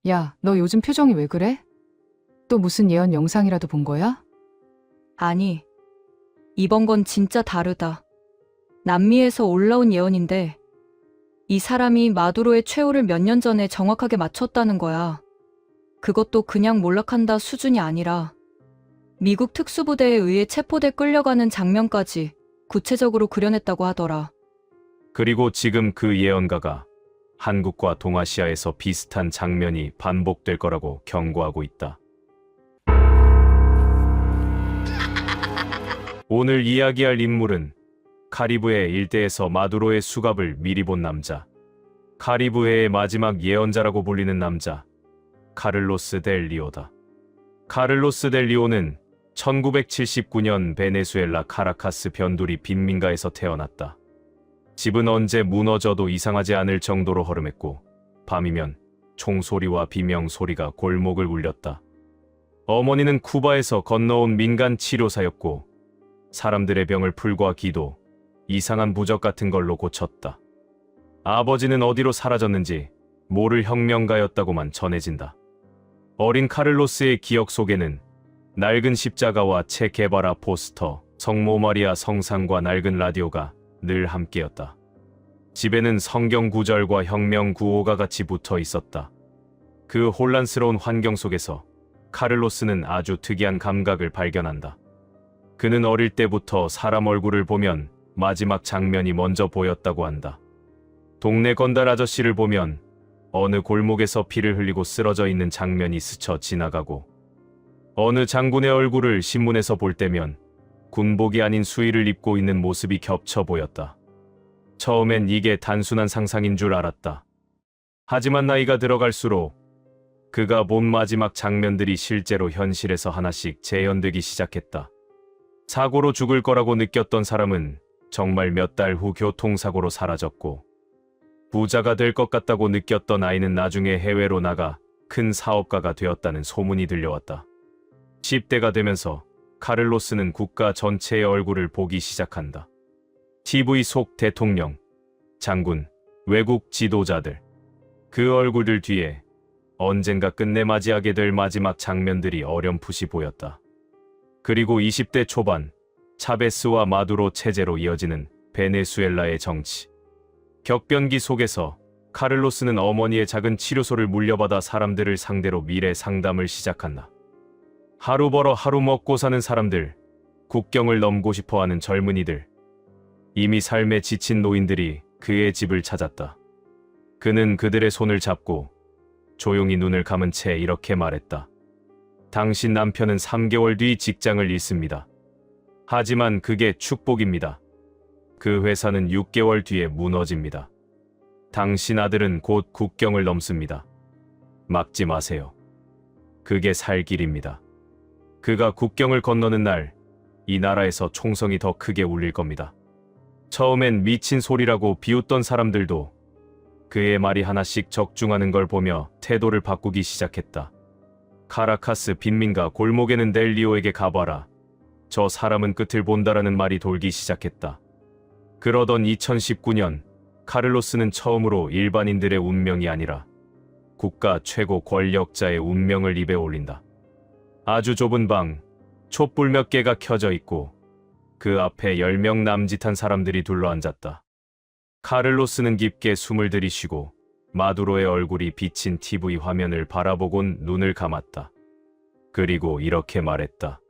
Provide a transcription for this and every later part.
야, 너 요즘 표정이 왜 그래? 또 무슨 예언 영상이라도 본 거야? 아니, 이번 건 진짜 다르다. 남미에서 올라온 예언인데, 이 사람이 마두로의 최후를 몇 년 전에 정확하게 맞췄다는 거야. 그것도 그냥 몰락한다 수준이 아니라, 미국 특수부대에 의해 체포돼 끌려가는 장면까지 구체적으로 그려냈다고 하더라. 그리고 지금 그 예언가가 한국과 동아시아에서 비슷한 장면이 반복될 거라고 경고하고 있다. 오늘 이야기할 인물은 카리브해 일대에서 마두로의 수갑을 미리 본 남자, 카리브해의 마지막 예언자라고 불리는 남자, 카를로스 델 리오다. 카를로스 델 리오는 1979년 베네수엘라 카라카스 변두리 빈민가에서 태어났다. 집은 언제 무너져도 이상하지 않을 정도로 허름했고 밤이면 총소리와 비명소리가 골목을 울렸다. 어머니는 쿠바에서 건너온 민간 치료사였고 사람들의 병을 풀과 기도, 이상한 부적 같은 걸로 고쳤다. 아버지는 어디로 사라졌는지 모를 혁명가였다고만 전해진다. 어린 카를로스의 기억 속에는 낡은 십자가와 체 게바라 포스터, 성모 마리아 성상과 낡은 라디오가 늘 함께였다. 집에는 성경 구절과 혁명 구호가 같이 붙어 있었다. 그 혼란스러운 환경 속에서 카를로스는 아주 특이한 감각을 발견한다. 그는 어릴 때부터 사람 얼굴을 보면 마지막 장면이 먼저 보였다고 한다. 동네 건달 아저씨를 보면 어느 골목에서 피를 흘리고 쓰러져 있는 장면이 스쳐 지나가고 어느 장군의 얼굴을 신문에서 볼 때면 군복이 아닌 수의를 입고 있는 모습이 겹쳐 보였다. 처음엔 이게 단순한 상상인 줄 알았다. 하지만 나이가 들어갈수록 그가 본 마지막 장면들이 실제로 현실에서 하나씩 재현되기 시작했다. 사고로 죽을 거라고 느꼈던 사람은 정말 몇 달 후 교통사고로 사라졌고 부자가 될 것 같다고 느꼈던 아이는 나중에 해외로 나가 큰 사업가가 되었다는 소문이 들려왔다. 10대가 되면서 카를로스는 국가 전체의 얼굴을 보기 시작한다. TV 속 대통령, 장군, 외국 지도자들. 그 얼굴들 뒤에 언젠가 끝내 맞이하게 될 마지막 장면들이 어렴풋이 보였다. 그리고 20대 초반, 차베스와 마두로 체제로 이어지는 베네수엘라의 정치. 격변기 속에서 카를로스는 어머니의 작은 치료소를 물려받아 사람들을 상대로 미래 상담을 시작한다. 하루 벌어 하루 먹고 사는 사람들, 국경을 넘고 싶어하는 젊은이들, 이미 삶에 지친 노인들이 그의 집을 찾았다. 그는 그들의 손을 잡고 조용히 눈을 감은 채 이렇게 말했다. 당신 남편은 3개월 뒤 직장을 잃습니다. 하지만 그게 축복입니다. 그 회사는 6개월 뒤에 무너집니다. 당신 아들은 곧 국경을 넘습니다. 막지 마세요. 그게 살 길입니다. 그가 국경을 건너는 날, 이 나라에서 총성이 더 크게 울릴 겁니다. 처음엔 미친 소리라고 비웃던 사람들도 그의 말이 하나씩 적중하는 걸 보며 태도를 바꾸기 시작했다. 카라카스 빈민가 골목에는 델 리오에게 가봐라. 저 사람은 끝을 본다라는 말이 돌기 시작했다. 그러던 2019년, 카를로스는 처음으로 일반인들의 운명이 아니라 국가 최고 권력자의 운명을 입에 올린다. 아주 좁은 방, 촛불 몇 개가 켜져 있고 그 앞에 10명 남짓한 사람들이 둘러앉았다. 카를로스는 깊게 숨을 들이쉬고 마두로의 얼굴이 비친 TV 화면을 바라보곤 눈을 감았다. 그리고 이렇게 말했다.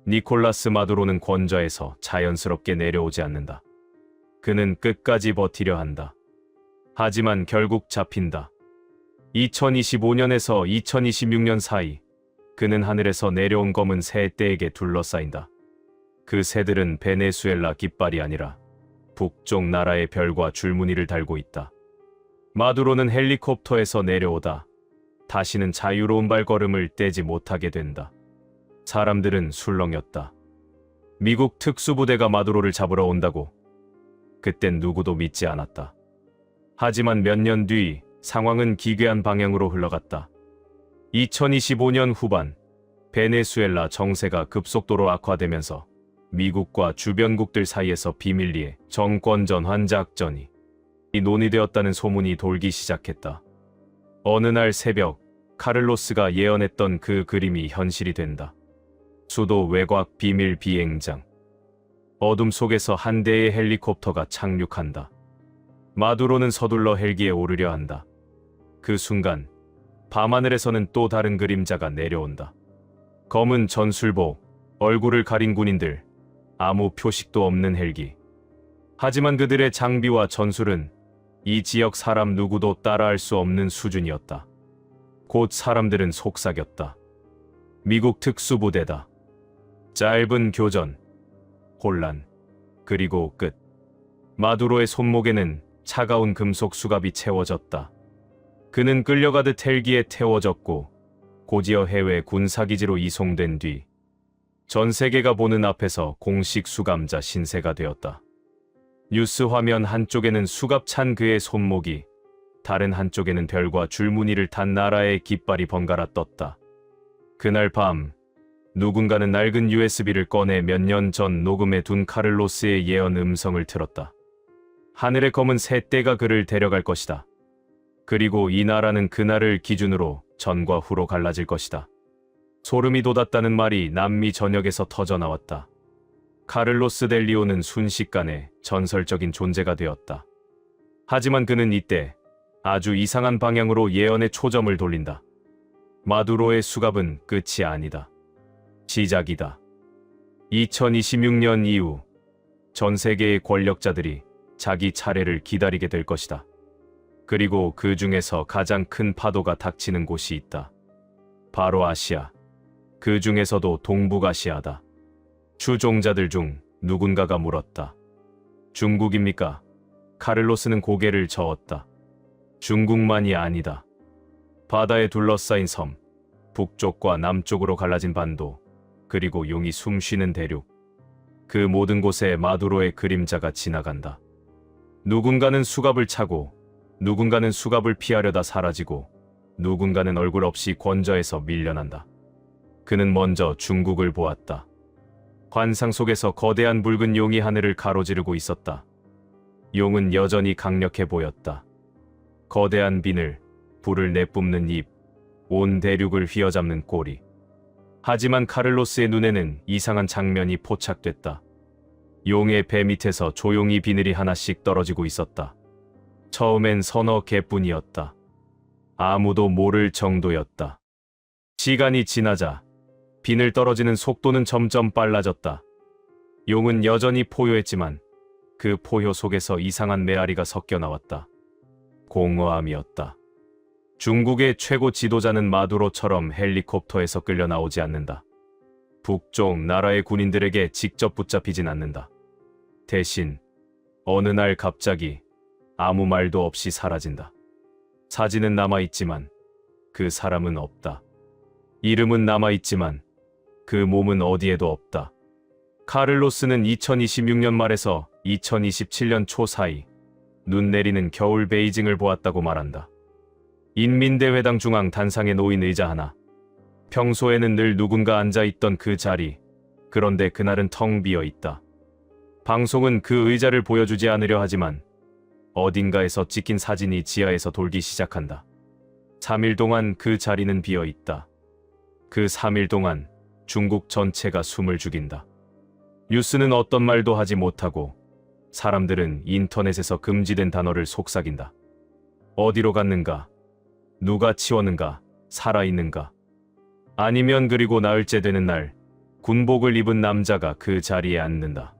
니콜라스 마두로는 권좌에서 자연스럽게 내려오지 않는다. 그는 끝까지 버티려 한다. 하지만 결국 잡힌다. 2025년에서 2026년 사이 그는 하늘에서 내려온 검은 새 떼에게 둘러싸인다. 그 새들은 베네수엘라 깃발이 아니라 북쪽 나라의 별과 줄무늬를 달고 있다. 마두로는 헬리콥터에서 내려오다 다시는 자유로운 발걸음을 떼지 못하게 된다. 사람들은 술렁였다. 미국 특수부대가 마두로를 잡으러 온다고. 그땐 누구도 믿지 않았다. 하지만 몇 년 뒤 상황은 기괴한 방향으로 흘러갔다. 2025년 후반, 베네수엘라 정세가 급속도로 악화되면서 미국과 주변국들 사이에서 비밀리에 정권 전환 작전이 논의되었다는 소문이 돌기 시작했다. 어느 날 새벽, 카를로스가 예언했던 그 그림이 현실이 된다. 수도 외곽 비밀 비행장. 어둠 속에서 한 대의 헬리콥터가 착륙한다. 마두로는 서둘러 헬기에 오르려 한다. 그 순간 밤하늘에서는 또 다른 그림자가 내려온다. 검은 전술복, 얼굴을 가린 군인들, 아무 표식도 없는 헬기. 하지만 그들의 장비와 전술은 이 지역 사람 누구도 따라할 수 없는 수준이었다. 곧 사람들은 속삭였다. 미국 특수부대다. 짧은 교전, 혼란, 그리고 끝. 마두로의 손목에는 차가운 금속 수갑이 채워졌다. 그는 끌려가듯 헬기에 태워졌고 고지어 해외 군사기지로 이송된 뒤 전 세계가 보는 앞에서 공식 수감자 신세가 되었다. 뉴스 화면 한쪽에는 수갑 찬 그의 손목이, 다른 한쪽에는 별과 줄무늬를 탄 나라의 깃발이 번갈아 떴다. 그날 밤 누군가는 낡은 USB를 꺼내 몇 년 전 녹음해 둔 카를로스의 예언 음성을 틀었다. 하늘의 검은 새 떼가 그를 데려갈 것이다. 그리고 이 나라는 그날을 기준으로 전과 후로 갈라질 것이다. 소름이 돋았다는 말이 남미 전역에서 터져나왔다. 카를로스 델 리오는 순식간에 전설적인 존재가 되었다. 하지만 그는 이때 아주 이상한 방향으로 예언의 초점을 돌린다. 마두로의 수갑은 끝이 아니다. 시작이다. 2026년 이후 전 세계의 권력자들이 자기 차례를 기다리게 될 것이다. 그리고 그 중에서 가장 큰 파도가 닥치는 곳이 있다. 바로 아시아. 그 중에서도 동북아시아다. 추종자들 중 누군가가 물었다. 중국입니까? 카를로스는 고개를 저었다. 중국만이 아니다. 바다에 둘러싸인 섬, 북쪽과 남쪽으로 갈라진 반도, 그리고 용이 숨쉬는 대륙. 그 모든 곳에 마두로의 그림자가 지나간다. 누군가는 수갑을 차고, 누군가는 수갑을 피하려다 사라지고, 누군가는 얼굴 없이 권저에서 밀려난다. 그는 먼저 중국을 보았다. 환상 속에서 거대한 붉은 용이 하늘을 가로지르고 있었다. 용은 여전히 강력해 보였다. 거대한 비늘, 불을 내뿜는 입, 온 대륙을 휘어잡는 꼬리. 하지만 카를로스의 눈에는 이상한 장면이 포착됐다. 용의 배 밑에서 조용히 비늘이 하나씩 떨어지고 있었다. 처음엔 서너 개뿐이었다. 아무도 모를 정도였다. 시간이 지나자 비늘 떨어지는 속도는 점점 빨라졌다. 용은 여전히 포효했지만 그 포효 속에서 이상한 메아리가 섞여 나왔다. 공허함이었다. 중국의 최고 지도자는 마두로처럼 헬리콥터에서 끌려 나오지 않는다. 북쪽 나라의 군인들에게 직접 붙잡히진 않는다. 대신 어느 날 갑자기 아무 말도 없이 사라진다. 사진은 남아있지만 그 사람은 없다. 이름은 남아있지만 그 몸은 어디에도 없다. 카를로스는 2026년 말에서 2027년 초 사이 눈 내리는 겨울 베이징을 보았다고 말한다. 인민대회당 중앙 단상에 놓인 의자 하나. 평소에는 늘 누군가 앉아있던 그 자리. 그런데 그날은 텅 비어 있다. 방송은 그 의자를 보여주지 않으려 하지만 어딘가에서 찍힌 사진이 지하에서 돌기 시작한다. 3일 동안 그 자리는 비어 있다. 그 3일 동안 중국 전체가 숨을 죽인다. 뉴스는 어떤 말도 하지 못하고 사람들은 인터넷에서 금지된 단어를 속삭인다. 어디로 갔는가? 누가 치웠는가? 살아있는가? 아니면 그리고 나흘째 되는 날 군복을 입은 남자가 그 자리에 앉는다.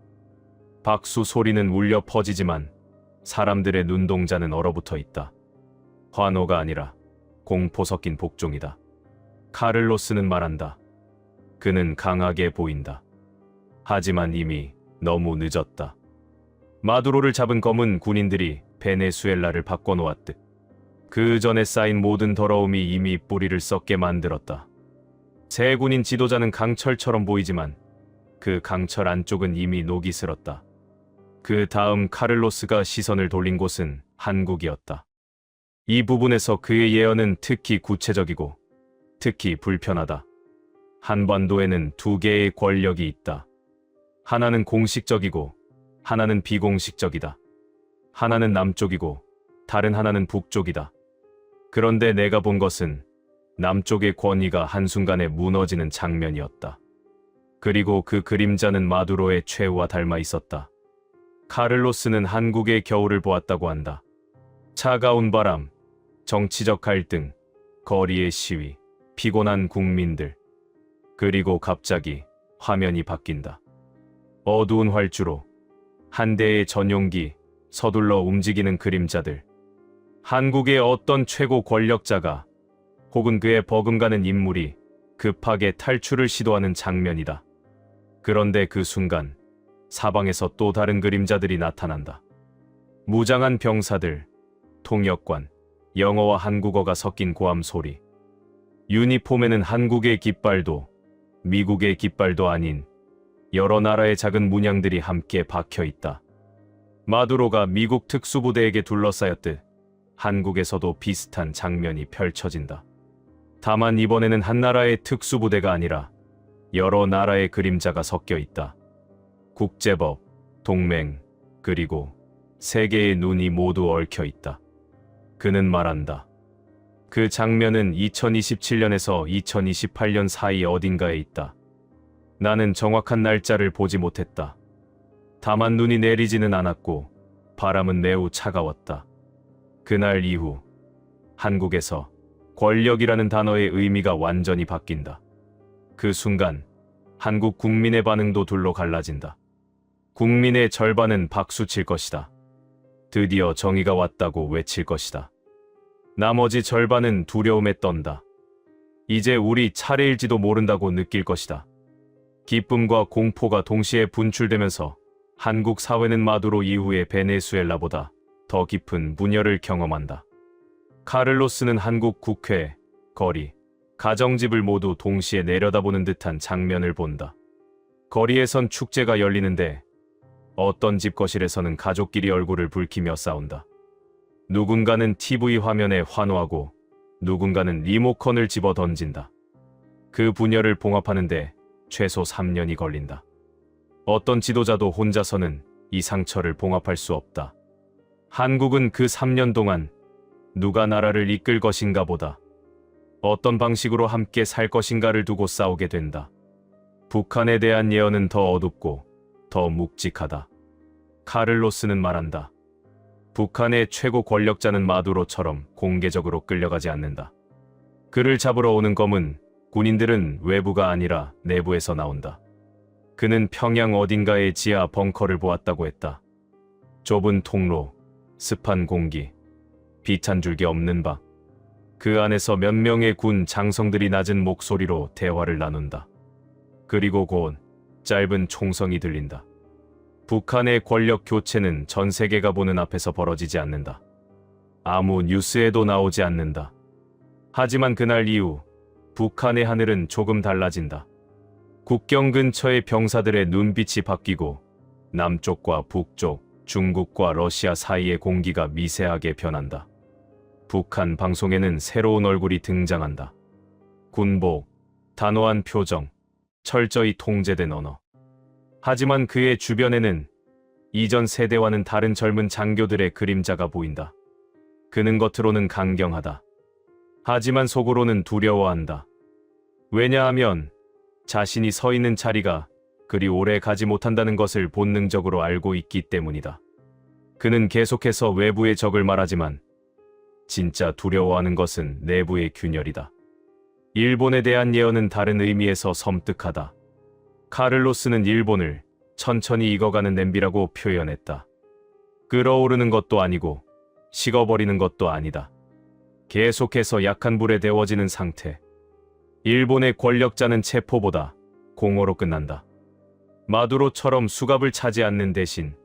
박수 소리는 울려 퍼지지만 사람들의 눈동자는 얼어붙어 있다. 환호가 아니라 공포 섞인 복종이다. 카를로스는 말한다. 그는 강하게 보인다. 하지만 이미 너무 늦었다. 마두로를 잡은 검은 군인들이 베네수엘라를 바꿔놓았듯 그 전에 쌓인 모든 더러움이 이미 뿌리를 썩게 만들었다. 새 군인 지도자는 강철처럼 보이지만 그 강철 안쪽은 이미 녹이 슬었다. 그 다음 카를로스가 시선을 돌린 곳은 한국이었다. 이 부분에서 그의 예언은 특히 구체적이고 특히 불편하다. 한반도에는 두 개의 권력이 있다. 하나는 공식적이고 하나는 비공식적이다. 하나는 남쪽이고 다른 하나는 북쪽이다. 그런데 내가 본 것은 남쪽의 권위가 한순간에 무너지는 장면이었다. 그리고 그 그림자는 마두로의 최후와 닮아 있었다. 카를로스는 한국의 겨울을 보았다고 한다. 차가운 바람, 정치적 갈등, 거리의 시위, 피곤한 국민들. 그리고 갑자기 화면이 바뀐다. 어두운 활주로, 한 대의 전용기, 서둘러 움직이는 그림자들. 한국의 어떤 최고 권력자가 혹은 그의 버금가는 인물이 급하게 탈출을 시도하는 장면이다. 그런데 그 순간 사방에서 또 다른 그림자들이 나타난다. 무장한 병사들, 통역관, 영어와 한국어가 섞인 고함 소리. 유니폼에는 한국의 깃발도 미국의 깃발도 아닌 여러 나라의 작은 문양들이 함께 박혀 있다. 마두로가 미국 특수부대에게 둘러싸였듯 한국에서도 비슷한 장면이 펼쳐진다. 다만 이번에는 한 나라의 특수부대가 아니라 여러 나라의 그림자가 섞여 있다. 국제법, 동맹, 그리고 세계의 눈이 모두 얽혀 있다. 그는 말한다. 그 장면은 2027년에서 2028년 사이 어딘가에 있다. 나는 정확한 날짜를 보지 못했다. 다만 눈이 내리지는 않았고 바람은 매우 차가웠다. 그날 이후 한국에서 권력이라는 단어의 의미가 완전히 바뀐다. 그 순간 한국 국민의 반응도 둘로 갈라진다. 국민의 절반은 박수칠 것이다. 드디어 정의가 왔다고 외칠 것이다. 나머지 절반은 두려움에 떤다. 이제 우리 차례일지도 모른다고 느낄 것이다. 기쁨과 공포가 동시에 분출되면서 한국 사회는 마두로 이후의 베네수엘라보다 더 깊은 분열을 경험한다. 카를로스는 한국 국회, 거리, 가정집을 모두 동시에 내려다보는 듯한 장면을 본다. 거리에선 축제가 열리는데 어떤 집 거실에서는 가족끼리 얼굴을 붉히며 싸운다. 누군가는 TV 화면에 환호하고 누군가는 리모컨을 집어 던진다. 그 분열을 봉합하는데 최소 3년이 걸린다. 어떤 지도자도 혼자서는 이 상처를 봉합할 수 없다. 한국은 그 3년 동안 누가 나라를 이끌 것인가 보다 어떤 방식으로 함께 살 것인가를 두고 싸우게 된다. 북한에 대한 예언은 더 어둡고 더 묵직하다. 카를로스는 말한다. 북한의 최고 권력자는 마두로처럼 공개적으로 끌려가지 않는다. 그를 잡으러 오는 검은 군인들은 외부가 아니라 내부에서 나온다. 그는 평양 어딘가의 지하 벙커를 보았다고 했다. 좁은 통로, 습한 공기, 빛 한 줄기 없는 방. 그 안에서 몇 명의 군 장성들이 낮은 목소리로 대화를 나눈다. 그리고 곧 짧은 총성이 들린다. 북한의 권력 교체는 전 세계가 보는 앞에서 벌어지지 않는다. 아무 뉴스에도 나오지 않는다. 하지만 그날 이후 북한의 하늘은 조금 달라진다. 국경 근처의 병사들의 눈빛이 바뀌고 남쪽과 북쪽, 중국과 러시아 사이의 공기가 미세하게 변한다. 북한 방송에는 새로운 얼굴이 등장한다. 군복, 단호한 표정, 철저히 통제된 언어. 하지만 그의 주변에는 이전 세대와는 다른 젊은 장교들의 그림자가 보인다. 그는 겉으로는 강경하다. 하지만 속으로는 두려워한다. 왜냐하면 자신이 서 있는 자리가 그리 오래 가지 못한다는 것을 본능적으로 알고 있기 때문이다. 그는 계속해서 외부의 적을 말하지만 진짜 두려워하는 것은 내부의 균열이다. 일본에 대한 예언은 다른 의미에서 섬뜩하다. 카를로스는 일본을 천천히 익어가는 냄비라고 표현했다. 끓어오르는 것도 아니고 식어버리는 것도 아니다. 계속해서 약한 불에 데워지는 상태. 일본의 권력자는 체포보다 공허로 끝난다. 마두로처럼 수갑을 차지 않는 대신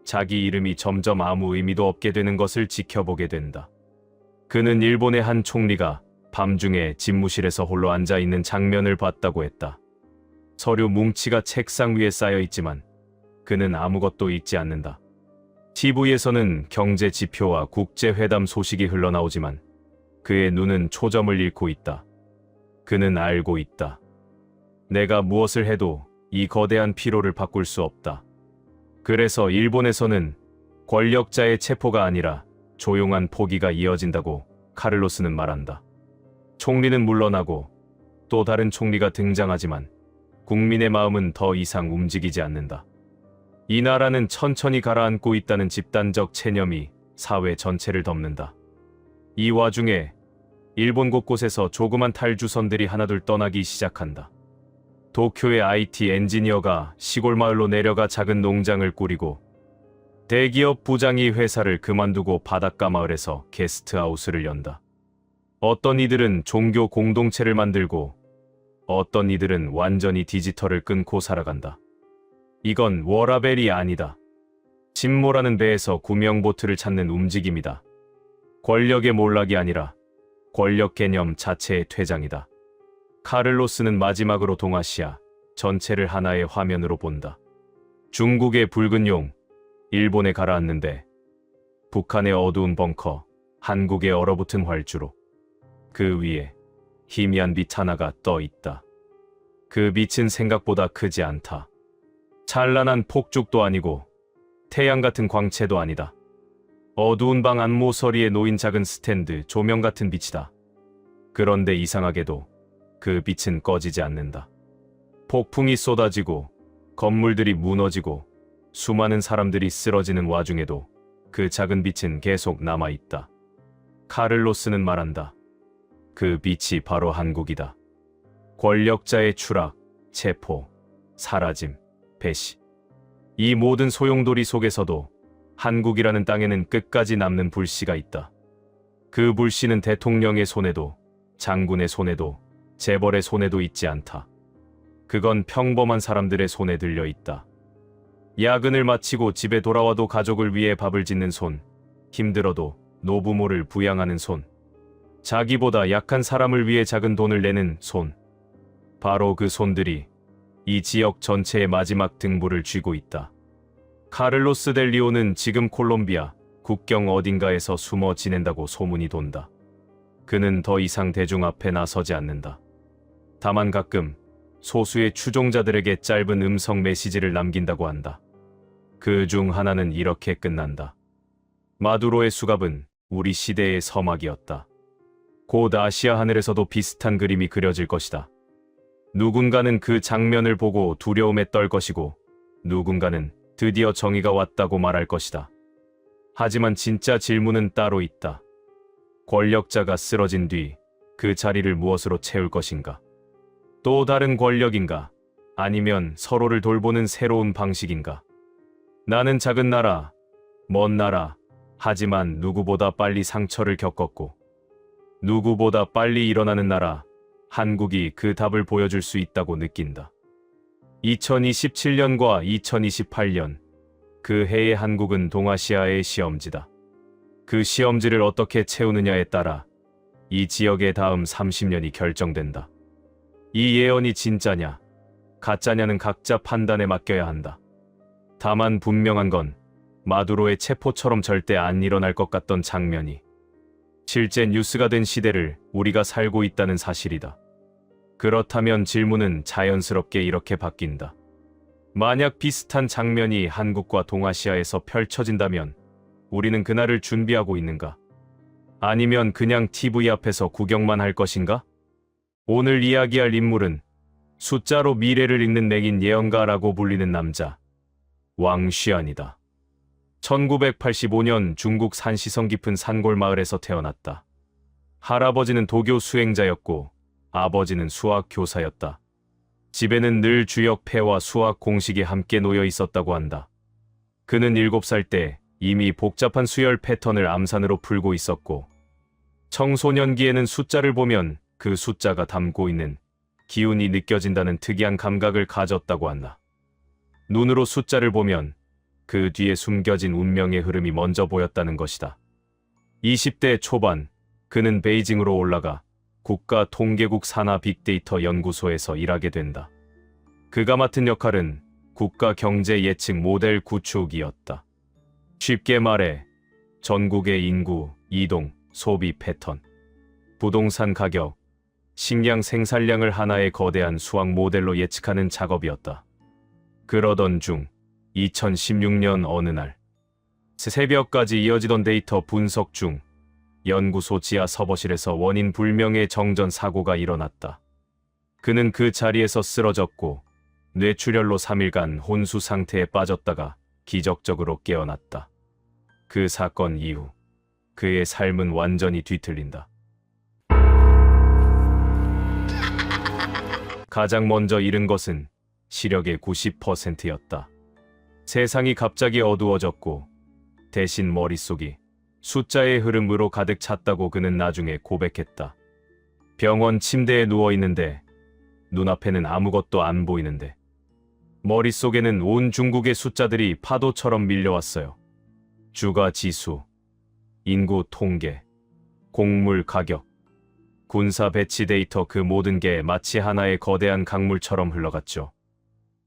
자기 이름이 점점 아무 의미도 없게 되는 것을 지켜보게 된다. 그는 일본의 한 총리가 밤중에 집무실에서 홀로 앉아 있는 장면을 봤다고 했다. 서류 뭉치가 책상 위에 쌓여 있지만 그는 아무것도 읽지 않는다. TV에서는 경제 지표와 국제회담 소식이 흘러나오지만 그의 눈은 초점을 잃고 있다. 그는 알고 있다. 내가 무엇을 해도 이 거대한 피로를 바꿀 수 없다. 그래서 일본에서는 권력자의 체포가 아니라 조용한 포기가 이어진다고 카를로스는 말한다. 총리는 물러나고 또 다른 총리가 등장하지만 국민의 마음은 더 이상 움직이지 않는다. 이 나라는 천천히 가라앉고 있다는 집단적 체념이 사회 전체를 덮는다. 이 와중에 일본 곳곳에서 조그만 탈주선들이 하나둘 떠나기 시작한다. 도쿄의 IT 엔지니어가 시골 마을로 내려가 작은 농장을 꾸리고 대기업 부장이 회사를 그만두고 바닷가 마을에서 게스트하우스를 연다. 어떤 이들은 종교 공동체를 만들고 어떤 이들은 완전히 디지털을 끊고 살아간다. 이건 워라벨이 아니다. 진모라는 배에서 구명보트를 찾는 움직임이다. 권력의 몰락이 아니라 권력 개념 자체의 퇴장이다. 카를로스는 마지막으로 동아시아 전체를 하나의 화면으로 본다. 중국의 붉은 용, 일본에 가라앉는데 북한의 어두운 벙커, 한국의 얼어붙은 활주로. 그 위에 희미한 빛 하나가 떠 있다. 그 빛은 생각보다 크지 않다. 찬란한 폭죽도 아니고 태양 같은 광채도 아니다. 어두운 방 안모서리에 놓인 작은 스탠드 조명 같은 빛이다. 그런데 이상하게도 그 빛은 꺼지지 않는다. 폭풍이 쏟아지고 건물들이 무너지고 수많은 사람들이 쓰러지는 와중에도 그 작은 빛은 계속 남아있다. 카를로스는 말한다. 그 빛이 바로 한국이다. 권력자의 추락, 체포, 사라짐, 배시. 이 모든 소용돌이 속에서도 한국이라는 땅에는 끝까지 남는 불씨가 있다. 그 불씨는 대통령의 손에도, 장군의 손에도, 재벌의 손에도 있지 않다. 그건 평범한 사람들의 손에 들려 있다. 야근을 마치고 집에 돌아와도 가족을 위해 밥을 짓는 손, 힘들어도 노부모를 부양하는 손, 자기보다 약한 사람을 위해 작은 돈을 내는 손. 바로 그 손들이 이 지역 전체의 마지막 등불을 쥐고 있다. 카를로스 델 리오는 지금 콜롬비아 국경 어딘가에서 숨어 지낸다고 소문이 돈다. 그는 더 이상 대중 앞에 나서지 않는다. 다만 가끔 소수의 추종자들에게 짧은 음성 메시지를 남긴다고 한다. 그 중 하나는 이렇게 끝난다. 마두로의 수갑은 우리 시대의 서막이었다. 곧 아시아 하늘에서도 비슷한 그림이 그려질 것이다. 누군가는 그 장면을 보고 두려움에 떨 것이고 누군가는 드디어 정의가 왔다고 말할 것이다. 하지만 진짜 질문은 따로 있다. 권력자가 쓰러진 뒤 그 자리를 무엇으로 채울 것인가? 또 다른 권력인가? 아니면 서로를 돌보는 새로운 방식인가? 나는 작은 나라, 먼 나라, 하지만 누구보다 빨리 상처를 겪었고 누구보다 빨리 일어나는 나라, 한국이 그 답을 보여줄 수 있다고 느낀다. 2027년과 2028년, 그 해의 한국은 동아시아의 시험지다. 그 시험지를 어떻게 채우느냐에 따라 이 지역의 다음 30년이 결정된다. 이 예언이 진짜냐, 가짜냐는 각자 판단에 맡겨야 한다. 다만 분명한 건 마두로의 체포처럼 절대 안 일어날 것 같던 장면이 실제 뉴스가 된 시대를 우리가 살고 있다는 사실이다. 그렇다면 질문은 자연스럽게 이렇게 바뀐다. 만약 비슷한 장면이 한국과 동아시아에서 펼쳐진다면 우리는 그날을 준비하고 있는가? 아니면 그냥 TV 앞에서 구경만 할 것인가? 오늘 이야기할 인물은 숫자로 미래를 읽는 맥인 예언가라고 불리는 남자, 왕쉬안이다. 1985년 중국 산시성 깊은 산골 마을에서 태어났다. 할아버지는 도교 수행자였고 아버지는 수학 교사였다. 집에는 늘 주역 패와 수학 공식이 함께 놓여 있었다고 한다. 그는 7살 때 이미 복잡한 수열 패턴을 암산으로 풀고 있었고 청소년기에는 숫자를 보면 그 숫자가 담고 있는 기운이 느껴진다는 특이한 감각을 가졌다고 한다. 눈으로 숫자를 보면 그 뒤에 숨겨진 운명의 흐름이 먼저 보였다는 것이다. 20대 초반 그는 베이징으로 올라가 국가통계국 산하 빅데이터 연구소에서 일하게 된다. 그가 맡은 역할은 국가 경제 예측 모델 구축이었다. 쉽게 말해 전국의 인구, 이동, 소비 패턴, 부동산 가격, 식량 생산량을 하나의 거대한 수학 모델로 예측하는 작업이었다. 그러던 중 2016년 어느 날 새벽까지 이어지던 데이터 분석 중 연구소 지하 서버실에서 원인 불명의 정전 사고가 일어났다. 그는 그 자리에서 쓰러졌고 뇌출혈로 3일간 혼수 상태에 빠졌다가 기적적으로 깨어났다. 그 사건 이후 그의 삶은 완전히 뒤틀린다. 가장 먼저 잃은 것은 시력의 90%였다. 세상이 갑자기 어두워졌고 대신 머릿속이 숫자의 흐름으로 가득 찼다고 그는 나중에 고백했다. 병원 침대에 누워 있는데 눈앞에는 아무것도 안 보이는데 머릿속에는 온 중국의 숫자들이 파도처럼 밀려왔어요. 주가 지수, 인구 통계, 곡물 가격, 군사 배치 데이터, 그 모든 게 마치 하나의 거대한 강물처럼 흘러갔죠.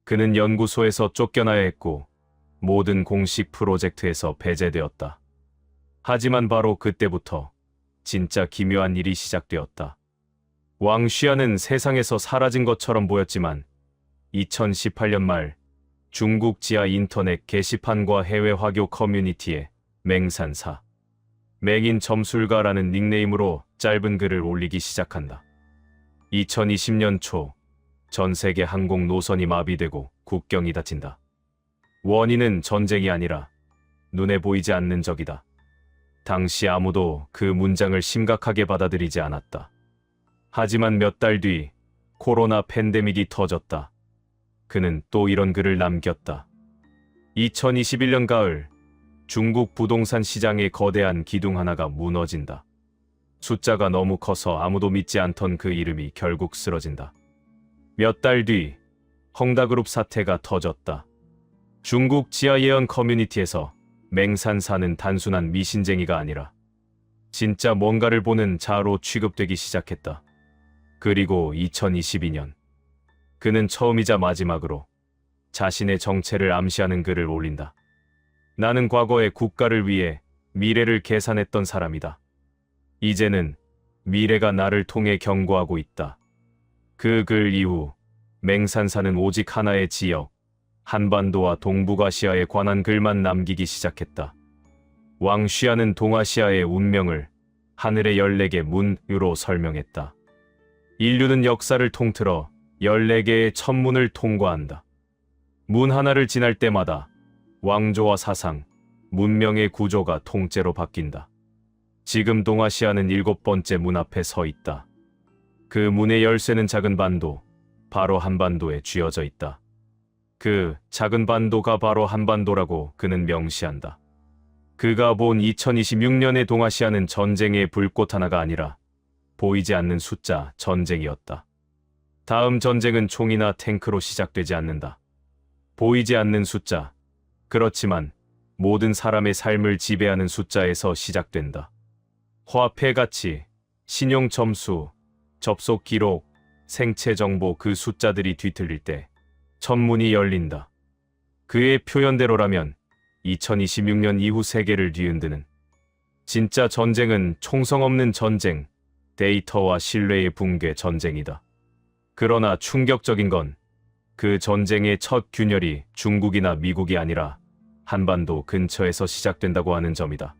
그는 연구소에서 쫓겨나야 했고 모든 공식 프로젝트에서 배제되었다. 하지만 바로 그때부터 진짜 기묘한 일이 시작되었다. 왕 쉬야는 세상에서 사라진 것처럼 보였지만 2018년 말 중국 지하 인터넷 게시판과 해외 화교 커뮤니티에 맹산사, 맹인 점술가라는 닉네임으로 짧은 글을 올리기 시작한다. 2020년 초 전 세계 항공 노선이 마비되고 국경이 닫힌다. 원인은 전쟁이 아니라 눈에 보이지 않는 적이다. 당시 아무도 그 문장을 심각하게 받아들이지 않았다. 하지만 몇 달 뒤 코로나 팬데믹이 터졌다. 그는 또 이런 글을 남겼다. 2021년 가을 중국 부동산 시장의 거대한 기둥 하나가 무너진다. 숫자가 너무 커서 아무도 믿지 않던 그 이름이 결국 쓰러진다. 몇 달 뒤 헝다그룹 사태가 터졌다. 중국 지하 예언 커뮤니티에서 맹산사는 단순한 미신쟁이가 아니라 진짜 뭔가를 보는 자로 취급되기 시작했다. 그리고 2022년 그는 처음이자 마지막으로 자신의 정체를 암시하는 글을 올린다. 나는 과거에 국가를 위해 미래를 계산했던 사람이다. 이제는 미래가 나를 통해 경고하고 있다. 그 글 이후 맹산사는 오직 하나의 지역, 한반도와 동북아시아에 관한 글만 남기기 시작했다. 왕 쉬야는 동아시아의 운명을 하늘의 14개 문으로 설명했다. 인류는 역사를 통틀어 14개의 천문을 통과한다. 문 하나를 지날 때마다 왕조와 사상, 문명의 구조가 통째로 바뀐다. 지금 동아시아는 7번째 문 앞에 서 있다. 그 문의 열쇠는 작은 반도, 바로 한반도에 쥐어져 있다. 그 작은 반도가 바로 한반도라고 그는 명시한다. 그가 본 2026년의 동아시아는 전쟁의 불꽃 하나가 아니라 보이지 않는 숫자 전쟁이었다. 다음 전쟁은 총이나 탱크로 시작되지 않는다. 보이지 않는 숫자, 그렇지만 모든 사람의 삶을 지배하는 숫자에서 시작된다. 화폐 가치, 신용 점수, 접속 기록, 생체 정보, 그 숫자들이 뒤틀릴 때 천문이 열린다. 그의 표현대로라면 2026년 이후 세계를 뒤흔드는 진짜 전쟁은 총성 없는 전쟁, 데이터와 신뢰의 붕괴 전쟁이다. 그러나 충격적인 건 그 전쟁의 첫 균열이 중국이나 미국이 아니라 한반도 근처에서 시작된다고 하는 점이다.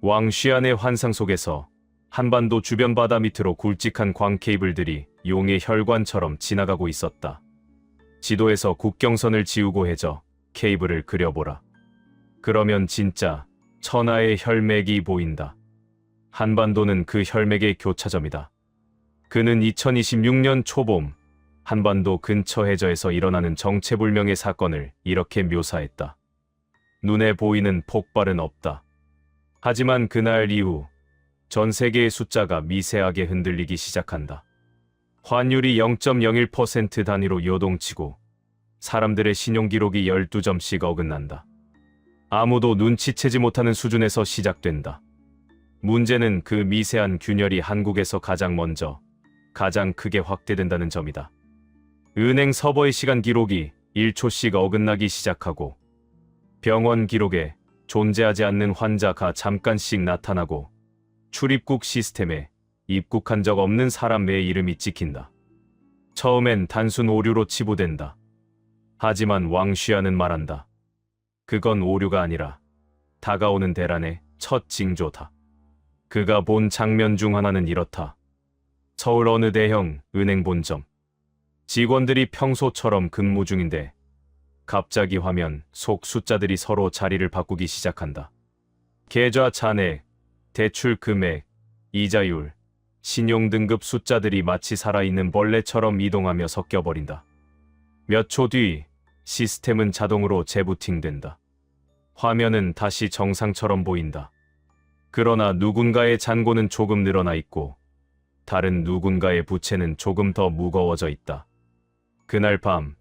왕 쉬야의 환상 속에서 한반도 주변 바다 밑으로 굵직한 광 케이블들이 용의 혈관처럼 지나가고 있었다. 지도에서 국경선을 지우고 해저 케이블을 그려보라. 그러면 진짜 천하의 혈맥이 보인다. 한반도는 그 혈맥의 교차점이다. 그는 2026년 초봄 한반도 근처 해저에서 일어나는 정체불명의 사건을 이렇게 묘사했다. 눈에 보이는 폭발은 없다. 하지만 그날 이후 전 세계의 숫자가 미세하게 흔들리기 시작한다. 환율이 0.01% 단위로 요동치고 사람들의 신용기록이 12점씩 어긋난다. 아무도 눈치채지 못하는 수준에서 시작된다. 문제는 그 미세한 균열이 한국에서 가장 먼저, 가장 크게 확대된다는 점이다. 은행 서버의 시간 기록이 1초씩 어긋나기 시작하고 병원 기록에 존재하지 않는 환자가 잠깐씩 나타나고 출입국 시스템에 입국한 적 없는 사람의 이름이 찍힌다. 처음엔 단순 오류로 치부된다. 하지만 왕 쉬야는 말한다. 그건 오류가 아니라 다가오는 대란의 첫 징조다. 그가 본 장면 중 하나는 이렇다. 서울 어느 대형 은행 본점. 직원들이 평소처럼 근무 중인데 갑자기 화면 속 숫자들이 서로 자리를 바꾸기 시작한다. 계좌 잔액, 대출 금액, 이자율, 신용 등급 숫자들이 마치 살아있는 벌레처럼 이동하며 섞여버린다. 몇 초 뒤 시스템은 자동으로 재부팅된다. 화면은 다시 정상처럼 보인다. 그러나 누군가의 잔고는 조금 늘어나 있고 다른 누군가의 부채는 조금 더 무거워져 있다. 그날 밤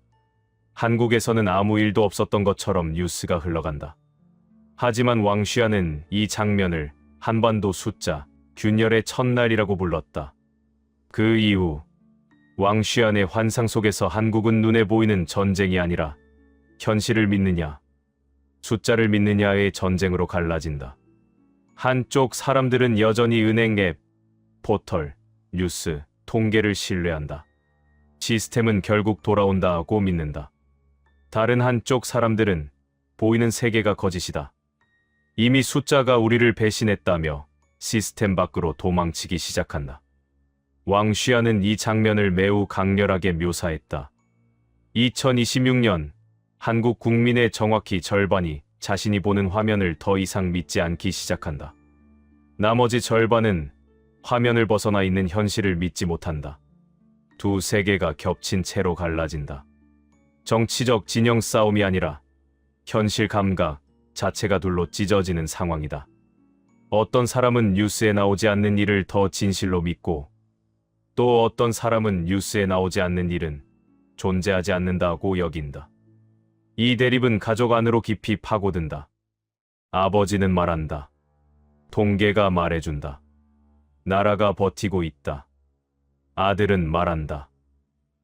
한국에서는 아무 일도 없었던 것처럼 뉴스가 흘러간다. 하지만 왕쉬아는 이 장면을 한반도 숫자 균열의 첫날이라고 불렀다. 그 이후 왕쉬안의 환상 속에서 한국은 눈에 보이는 전쟁이 아니라 현실을 믿느냐, 숫자를 믿느냐의 전쟁으로 갈라진다. 한쪽 사람들은 여전히 은행 앱, 포털, 뉴스, 통계를 신뢰한다. 시스템은 결국 돌아온다고 믿는다. 다른 한쪽 사람들은 보이는 세계가 거짓이다. 이미 숫자가 우리를 배신했다며 시스템 밖으로 도망치기 시작한다. 왕쉬아는 이 장면을 매우 강렬하게 묘사했다. 2026년 한국 국민의 정확히 절반이 자신이 보는 화면을 더 이상 믿지 않기 시작한다. 나머지 절반은 화면을 벗어나 있는 현실을 믿지 못한다. 두 세계가 겹친 채로 갈라진다. 정치적 진영 싸움이 아니라 현실 감각 자체가 둘로 찢어지는 상황이다. 어떤 사람은 뉴스에 나오지 않는 일을 더 진실로 믿고 또 어떤 사람은 뉴스에 나오지 않는 일은 존재하지 않는다고 여긴다. 이 대립은 가족 안으로 깊이 파고든다. 아버지는 말한다. 통계가 말해준다. 나라가 버티고 있다. 아들은 말한다.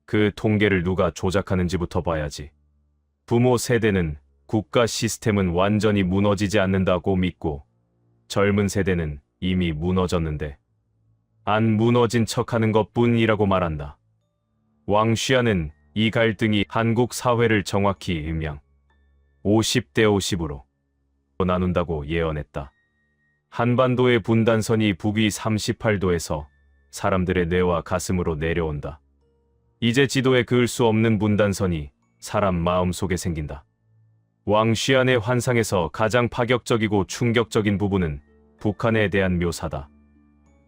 그 통계를 누가 조작하는지부터 봐야지. 부모 세대는 국가 시스템은 완전히 무너지지 않는다고 믿고 젊은 세대는 이미 무너졌는데 안 무너진 척하는 것뿐이라고 말한다. 왕쉬아는 이 갈등이 한국 사회를 정확히 음양 50대 50으로 나눈다고 예언했다. 한반도의 분단선이 북위 38도에서 사람들의 뇌와 가슴으로 내려온다. 이제 지도에 그을 수 없는 분단선이 사람 마음 속에 생긴다. 왕쉬안의 환상에서 가장 파격적이고 충격적인 부분은 북한에 대한 묘사다.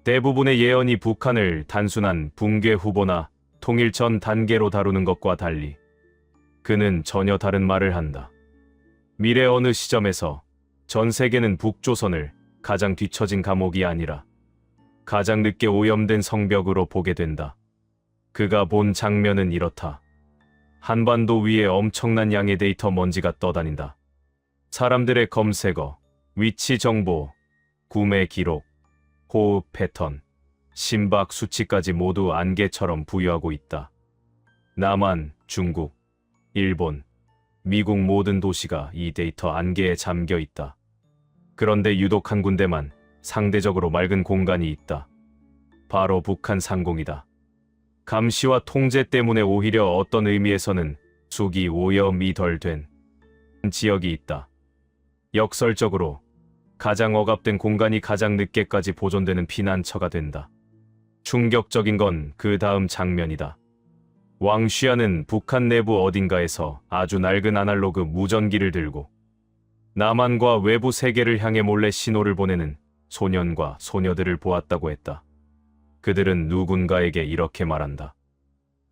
대부분의 예언이 북한을 단순한 붕괴 후보나 통일 전 단계로 다루는 것과 달리 그는 전혀 다른 말을 한다. 미래 어느 시점에서 전 세계는 북조선을 가장 뒤처진 감옥이 아니라 가장 늦게 오염된 성벽으로 보게 된다. 그가 본 장면은 이렇다. 한반도 위에 엄청난 양의 데이터 먼지가 떠다닌다. 사람들의 검색어, 위치 정보, 구매 기록, 호흡 패턴, 심박 수치까지 모두 안개처럼 부유하고 있다. 남한, 중국, 일본, 미국 모든 도시가 이 데이터 안개에 잠겨 있다. 그런데 유독 한 군데만 상대적으로 맑은 공간이 있다. 바로 북한 상공이다. 감시와 통제 때문에 오히려 어떤 의미에서는 숙이 오염이 덜 된 지역이 있다. 역설적으로 가장 억압된 공간이 가장 늦게까지 보존되는 피난처가 된다. 충격적인 건 그 다음 장면이다. 왕쉬아는 북한 내부 어딘가에서 아주 낡은 아날로그 무전기를 들고 남한과 외부 세계를 향해 몰래 신호를 보내는 소년과 소녀들을 보았다고 했다. 그들은 누군가에게 이렇게 말한다.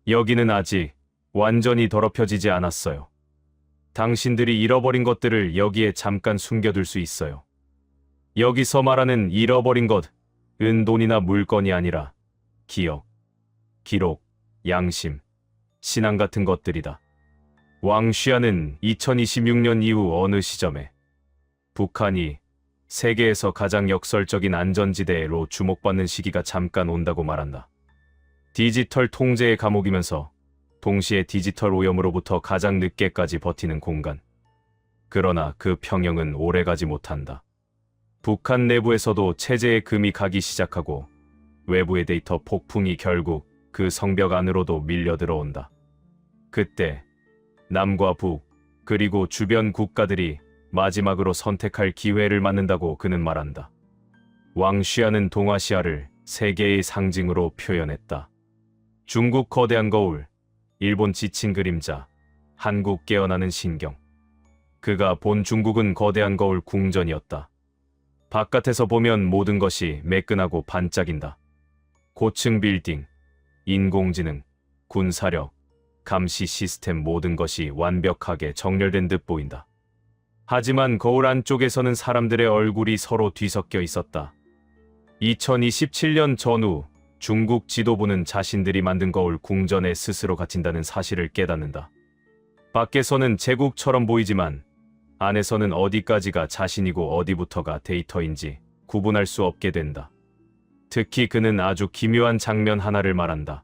여기는 아직 완전히 더럽혀지지 않았어요. 당신들이 잃어버린 것들을 여기에 잠깐 숨겨둘 수 있어요. 여기서 말하는 잃어버린 것은 돈이나 물건이 아니라 기억, 기록, 양심, 신앙 같은 것들이다. 왕쉬아는 2026년 이후 어느 시점에 북한이 세계에서 가장 역설적인 안전지대로 주목받는 시기가 잠깐 온다고 말한다. 디지털 통제의 감옥이면서 동시에 디지털 오염으로부터 가장 늦게까지 버티는 공간. 그러나 그 평형은 오래가지 못한다. 북한 내부에서도 체제의 금이 가기 시작하고 외부의 데이터 폭풍이 결국 그 성벽 안으로도 밀려 들어온다. 그때 남과 북 그리고 주변 국가들이 마지막으로 선택할 기회를 맞는다고 그는 말한다. 왕쉬아는 동아시아를 세계의 상징으로 표현했다. 중국 거대한 거울, 일본 지친 그림자, 한국 깨어나는 신경. 그가 본 중국은 거대한 거울 궁전이었다. 바깥에서 보면 모든 것이 매끈하고 반짝인다. 고층 빌딩, 인공지능, 군사력, 감시 시스템 모든 것이 완벽하게 정렬된 듯 보인다. 하지만 거울 안쪽에서는 사람들의 얼굴이 서로 뒤섞여 있었다. 2027년 전후 중국 지도부는 자신들이 만든 거울 궁전에 스스로 갇힌다는 사실을 깨닫는다. 밖에서는 제국처럼 보이지만 안에서는 어디까지가 자신이고 어디부터가 데이터인지 구분할 수 없게 된다. 특히 그는 아주 기묘한 장면 하나를 말한다.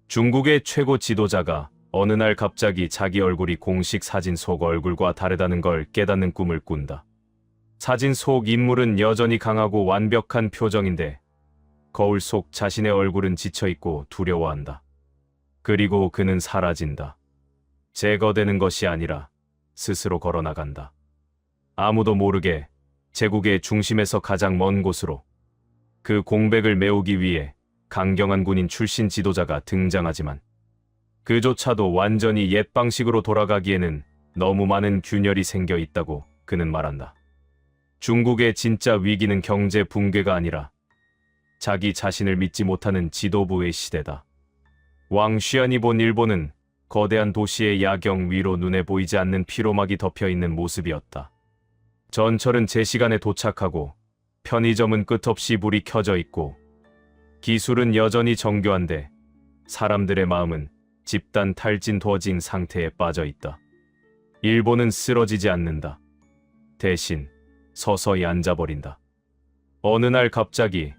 중국의 최고 지도자가 어느 날 갑자기 자기 얼굴이 공식 사진 속 얼굴과 다르다는 걸 깨닫는 꿈을 꾼다. 사진 속 인물은 여전히 강하고 완벽한 표정인데 거울 속 자신의 얼굴은 지쳐있고 두려워한다. 그리고 그는 사라진다. 제거되는 것이 아니라 스스로 걸어나간다. 아무도 모르게 제국의 중심에서 가장 먼 곳으로. 그 공백을 메우기 위해 강경한 군인 출신 지도자가 등장하지만 그조차도 완전히 옛 방식으로 돌아가기에는 너무 많은 균열이 생겨 있다고 그는 말한다. 중국의 진짜 위기는 경제 붕괴가 아니라 자기 자신을 믿지 못하는 지도부의 시대다. 왕쉬안이 본 일본은 거대한 도시의 야경 위로 눈에 보이지 않는 피로막이 덮여 있는 모습이었다. 전철은 제 시간에 도착하고 편의점은 끝없이 불이 켜져 있고 기술은 여전히 정교한데 사람들의 마음은 집단 탈진도어진 상태에 빠져 있다. 일본은 쓰러지지 않는다. 대신 서서히 앉아버린다. 어느 날 갑자기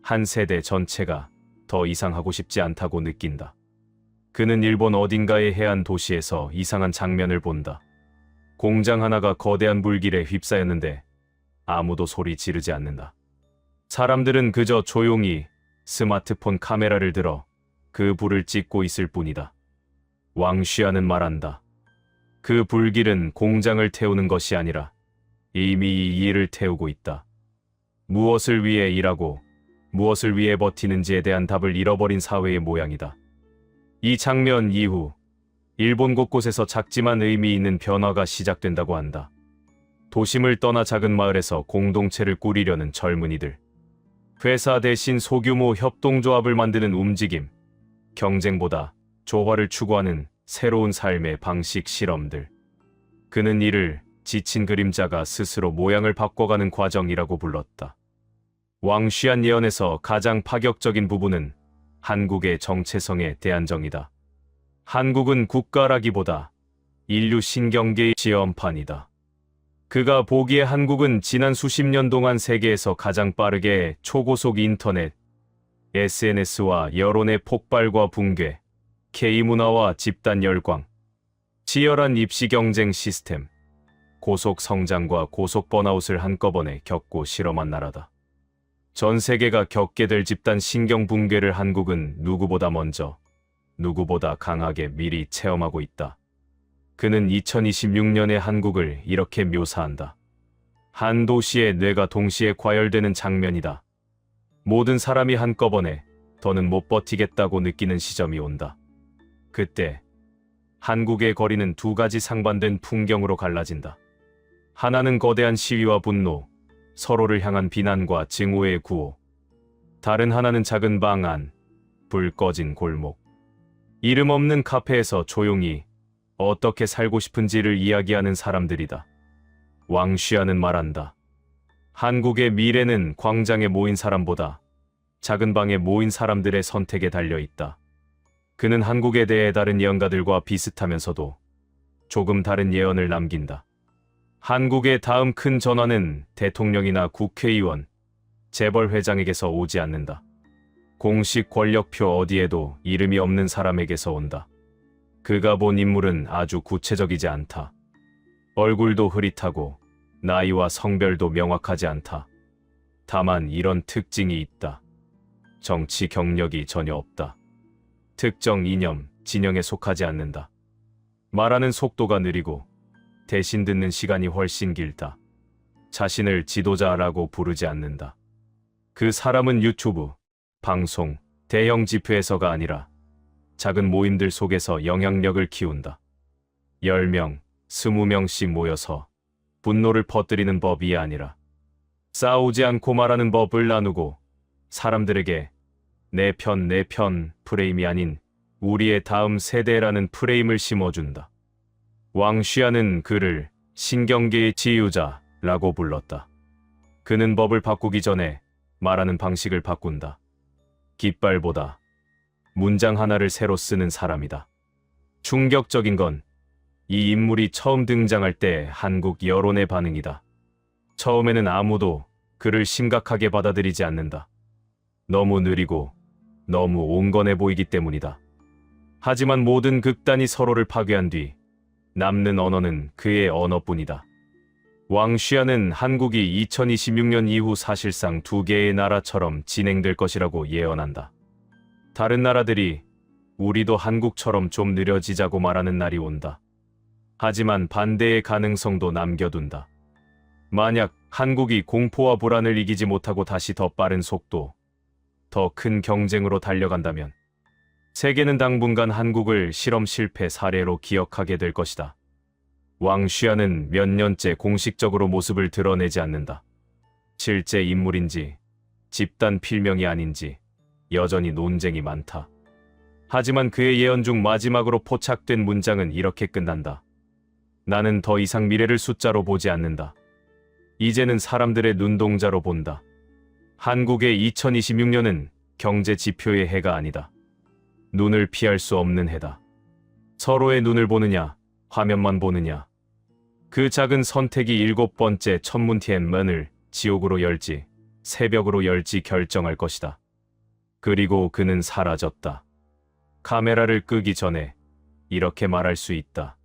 한 세대 전체가 더 이상 하고 싶지 않다고 느낀다. 그는 일본 어딘가의 해안 도시에서 이상한 장면을 본다. 공장 하나가 거대한 불길에 휩싸였는데 아무도 소리 지르지 않는다. 사람들은 그저 조용히 스마트폰 카메라를 들어 그 불을 찍고 있을 뿐이다. 왕쉬아는 말한다. 그 불길은 공장을 태우는 것이 아니라 이미 이 일을 태우고 있다. 무엇을 위해 일하고 무엇을 위해 버티는지에 대한 답을 잃어버린 사회의 모양이다. 이 장면 이후 일본 곳곳에서 작지만 의미 있는 변화가 시작된다고 한다. 도심을 떠나 작은 마을에서 공동체를 꾸리려는 젊은이들. 회사 대신 소규모 협동조합을 만드는 움직임. 경쟁보다 조화를 추구하는 새로운 삶의 방식 실험들. 그는 이를 지친 그림자가 스스로 모양을 바꿔가는 과정이라고 불렀다. 왕쉬안 예언에서 가장 파격적인 부분은 한국의 정체성에 대한 정의다. 한국은 국가라기보다 인류 신경계의 시험판이다. 그가 보기에 한국은 지난 수십 년 동안 세계에서 가장 빠르게 초고속 인터넷, SNS와 여론의 폭발과 붕괴, K문화와 집단 열광, 치열한 입시 경쟁 시스템, 고속 성장과 고속 번아웃을 한꺼번에 겪고 실험한 나라다. 전 세계가 겪게 될 집단 신경 붕괴를 한국은 누구보다 먼저, 누구보다 강하게 미리 체험하고 있다. 그는 2026년의 한국을 이렇게 묘사한다. 한 도시의 뇌가 동시에 과열되는 장면이다. 모든 사람이 한꺼번에 더는 못 버티겠다고 느끼는 시점이 온다. 그때 한국의 거리는 두 가지 상반된 풍경으로 갈라진다. 하나는 거대한 시위와 분노, 서로를 향한 비난과 증오의 구호. 다른 하나는 작은 방 안, 불 꺼진 골목. 이름 없는 카페에서 조용히 어떻게 살고 싶은지를 이야기하는 사람들이다. 왕쉬아는 말한다. 한국의 미래는 광장에 모인 사람보다 작은 방에 모인 사람들의 선택에 달려 있다. 그는 한국에 대해 다른 예언가들과 비슷하면서도 조금 다른 예언을 남긴다. 한국의 다음 큰 전환은 대통령이나 국회의원, 재벌회장에게서 오지 않는다. 공식 권력표 어디에도 이름이 없는 사람에게서 온다. 그가 본 인물은 아주 구체적이지 않다. 얼굴도 흐릿하고 나이와 성별도 명확하지 않다. 다만 이런 특징이 있다. 정치 경력이 전혀 없다. 특정 이념, 진영에 속하지 않는다. 말하는 속도가 느리고 대신 듣는 시간이 훨씬 길다. 자신을 지도자라고 부르지 않는다. 그 사람은 유튜브, 방송, 대형 집회에서가 아니라 작은 모임들 속에서 영향력을 키운다. 10명, 20명씩 모여서 분노를 퍼뜨리는 법이 아니라 싸우지 않고 말하는 법을 나누고 사람들에게 내 편 프레임이 아닌 우리의 다음 세대라는 프레임을 심어준다. 왕쉬아는 그를 신경계의 지유자라고 불렀다. 그는 법을 바꾸기 전에 말하는 방식을 바꾼다. 깃발보다 문장 하나를 새로 쓰는 사람이다. 충격적인 건 이 인물이 처음 등장할 때 한국 여론의 반응이다. 처음에는 아무도 그를 심각하게 받아들이지 않는다. 너무 느리고 너무 온건해 보이기 때문이다. 하지만 모든 극단이 서로를 파괴한 뒤 남는 언어는 그의 언어뿐이다. 왕쉬아는 한국이 2026년 이후 사실상 두 개의 나라처럼 진행될 것이라고 예언한다. 다른 나라들이 우리도 한국처럼 좀 느려지자고 말하는 날이 온다. 하지만 반대의 가능성도 남겨둔다. 만약 한국이 공포와 불안을 이기지 못하고 다시 더 빠른 속도, 더 큰 경쟁으로 달려간다면 세계는 당분간 한국을 실험 실패 사례로 기억하게 될 것이다. 왕쉬아는 몇 년째 공식적으로 모습을 드러내지 않는다. 실제 인물인지 집단 필명이 아닌지 여전히 논쟁이 많다. 하지만 그의 예언 중 마지막으로 포착된 문장은 이렇게 끝난다. 나는 더 이상 미래를 숫자로 보지 않는다. 이제는 사람들의 눈동자로 본다. 한국의 2026년은 경제 지표의 해가 아니다. 눈을 피할 수 없는 해다. 서로의 눈을 보느냐, 화면만 보느냐. 그 작은 선택이 7번째 천문티엔문을 지옥으로 열지, 새벽으로 열지 결정할 것이다. 그리고 그는 사라졌다. 카메라를 끄기 전에 이렇게 말할 수 있다.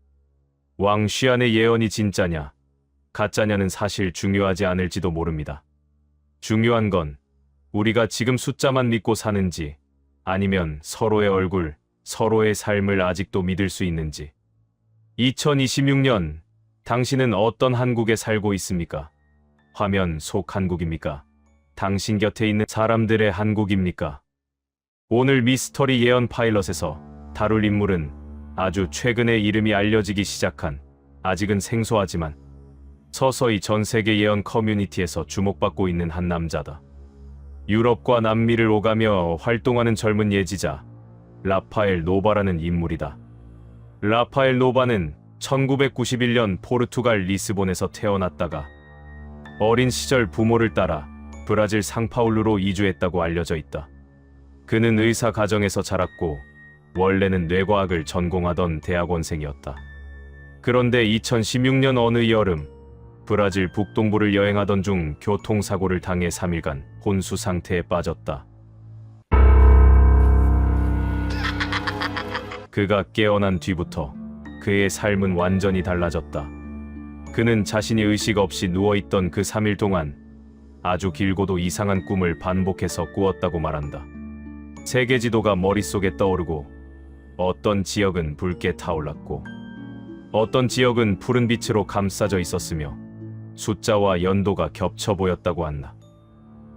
왕쉬안의 예언이 진짜냐, 가짜냐는 사실 중요하지 않을지도 모릅니다. 중요한 건 우리가 지금 숫자만 믿고 사는지 아니면 서로의 얼굴, 서로의 삶을 아직도 믿을 수 있는지. 2026년, 당신은 어떤 한국에 살고 있습니까? 화면 속 한국입니까? 당신 곁에 있는 사람들의 한국입니까? 오늘 미스터리 예언 파일럿에서 다룰 인물은 아주 최근에 이름이 알려지기 시작한, 아직은 생소하지만 서서히 전 세계 예언 커뮤니티에서 주목받고 있는 한 남자다. 유럽과 남미를 오가며 활동하는 젊은 예지자 라파엘 노바라는 인물이다. 라파엘 노바는 1991년 포르투갈 리스본에서 태어났다가 어린 시절 부모를 따라 브라질 상파울루로 이주했다고 알려져 있다. 그는 의사 가정에서 자랐고 원래는 뇌과학을 전공하던 대학원생이었다. 그런데 2016년 어느 여름 브라질 북동부를 여행하던 중 교통사고를 당해 3일간 혼수 상태에 빠졌다. 그가 깨어난 뒤부터 그의 삶은 완전히 달라졌다. 그는 자신이 의식 없이 누워있던 그 3일 동안 아주 길고도 이상한 꿈을 반복해서 꾸었다고 말한다. 세계 지도가 머릿속에 떠오르고 어떤 지역은 붉게 타올랐고 어떤 지역은 푸른 빛으로 감싸져 있었으며 숫자와 연도가 겹쳐 보였다고 한다.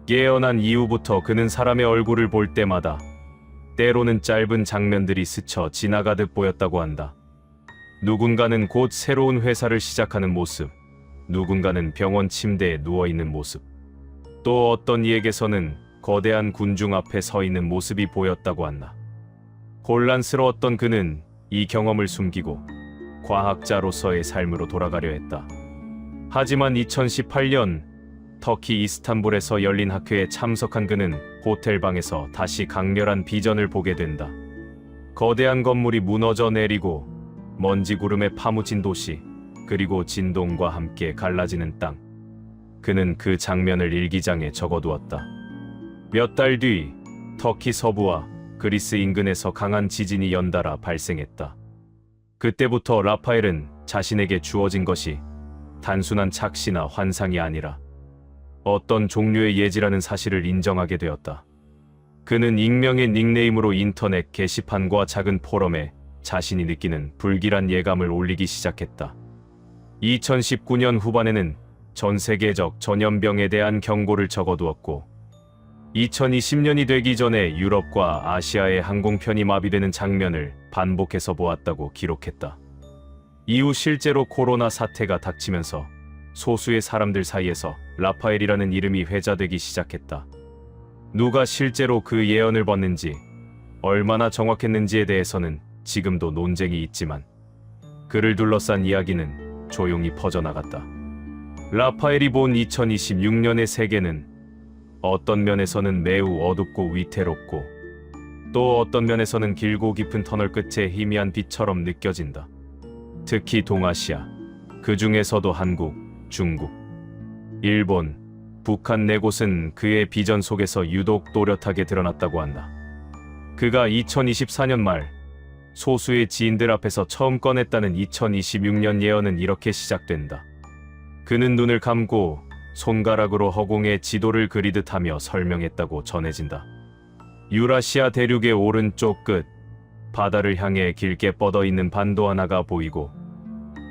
깨어난 이후부터 그는 사람의 얼굴을 볼 때마다 때로는 짧은 장면들이 스쳐 지나가듯 보였다고 한다. 누군가는 곧 새로운 회사를 시작하는 모습, 누군가는 병원 침대에 누워있는 모습, 또 어떤 이에게서는 거대한 군중 앞에 서 있는 모습이 보였다고 한다. 혼란스러웠던 그는 이 경험을 숨기고 과학자로서의 삶으로 돌아가려 했다. 하지만 2018년 터키 이스탄불에서 열린 학회에 참석한 그는 호텔방에서 다시 강렬한 비전을 보게 된다. 거대한 건물이 무너져 내리고 먼지 구름에 파묻힌 도시, 그리고 진동과 함께 갈라지는 땅. 그는 그 장면을 일기장에 적어두었다. 몇 달 뒤 터키 서부와 그리스 인근에서 강한 지진이 연달아 발생했다. 그때부터 라파엘은 자신에게 주어진 것이 단순한 착시나 환상이 아니라 어떤 종류의 예지라는 사실을 인정하게 되었다. 그는 익명의 닉네임으로 인터넷 게시판과 작은 포럼에 자신이 느끼는 불길한 예감을 올리기 시작했다. 2019년 후반에는 전 세계적 전염병에 대한 경고를 적어두었고 2020년이 되기 전에 유럽과 아시아의 항공편이 마비되는 장면을 반복해서 보았다고 기록했다. 이후 실제로 코로나 사태가 닥치면서 소수의 사람들 사이에서 라파엘이라는 이름이 회자되기 시작했다. 누가 실제로 그 예언을 봤는지, 얼마나 정확했는지에 대해서는 지금도 논쟁이 있지만 그를 둘러싼 이야기는 조용히 퍼져나갔다. 라파엘이 본 2026년의 세계는 어떤 면에서는 매우 어둡고 위태롭고 또 어떤 면에서는 길고 깊은 터널 끝에 희미한 빛처럼 느껴진다. 특히 동아시아, 그 중에서도 한국, 중국, 일본, 북한 네 곳은 그의 비전 속에서 유독 또렷하게 드러났다고 한다. 그가 2024년 말 소수의 지인들 앞에서 처음 꺼냈다는 2026년 예언은 이렇게 시작된다. 그는 눈을 감고 손가락으로 허공에 지도를 그리듯 하며 설명했다고 전해진다. 유라시아 대륙의 오른쪽 끝, 바다를 향해 길게 뻗어 있는 반도 하나가 보이고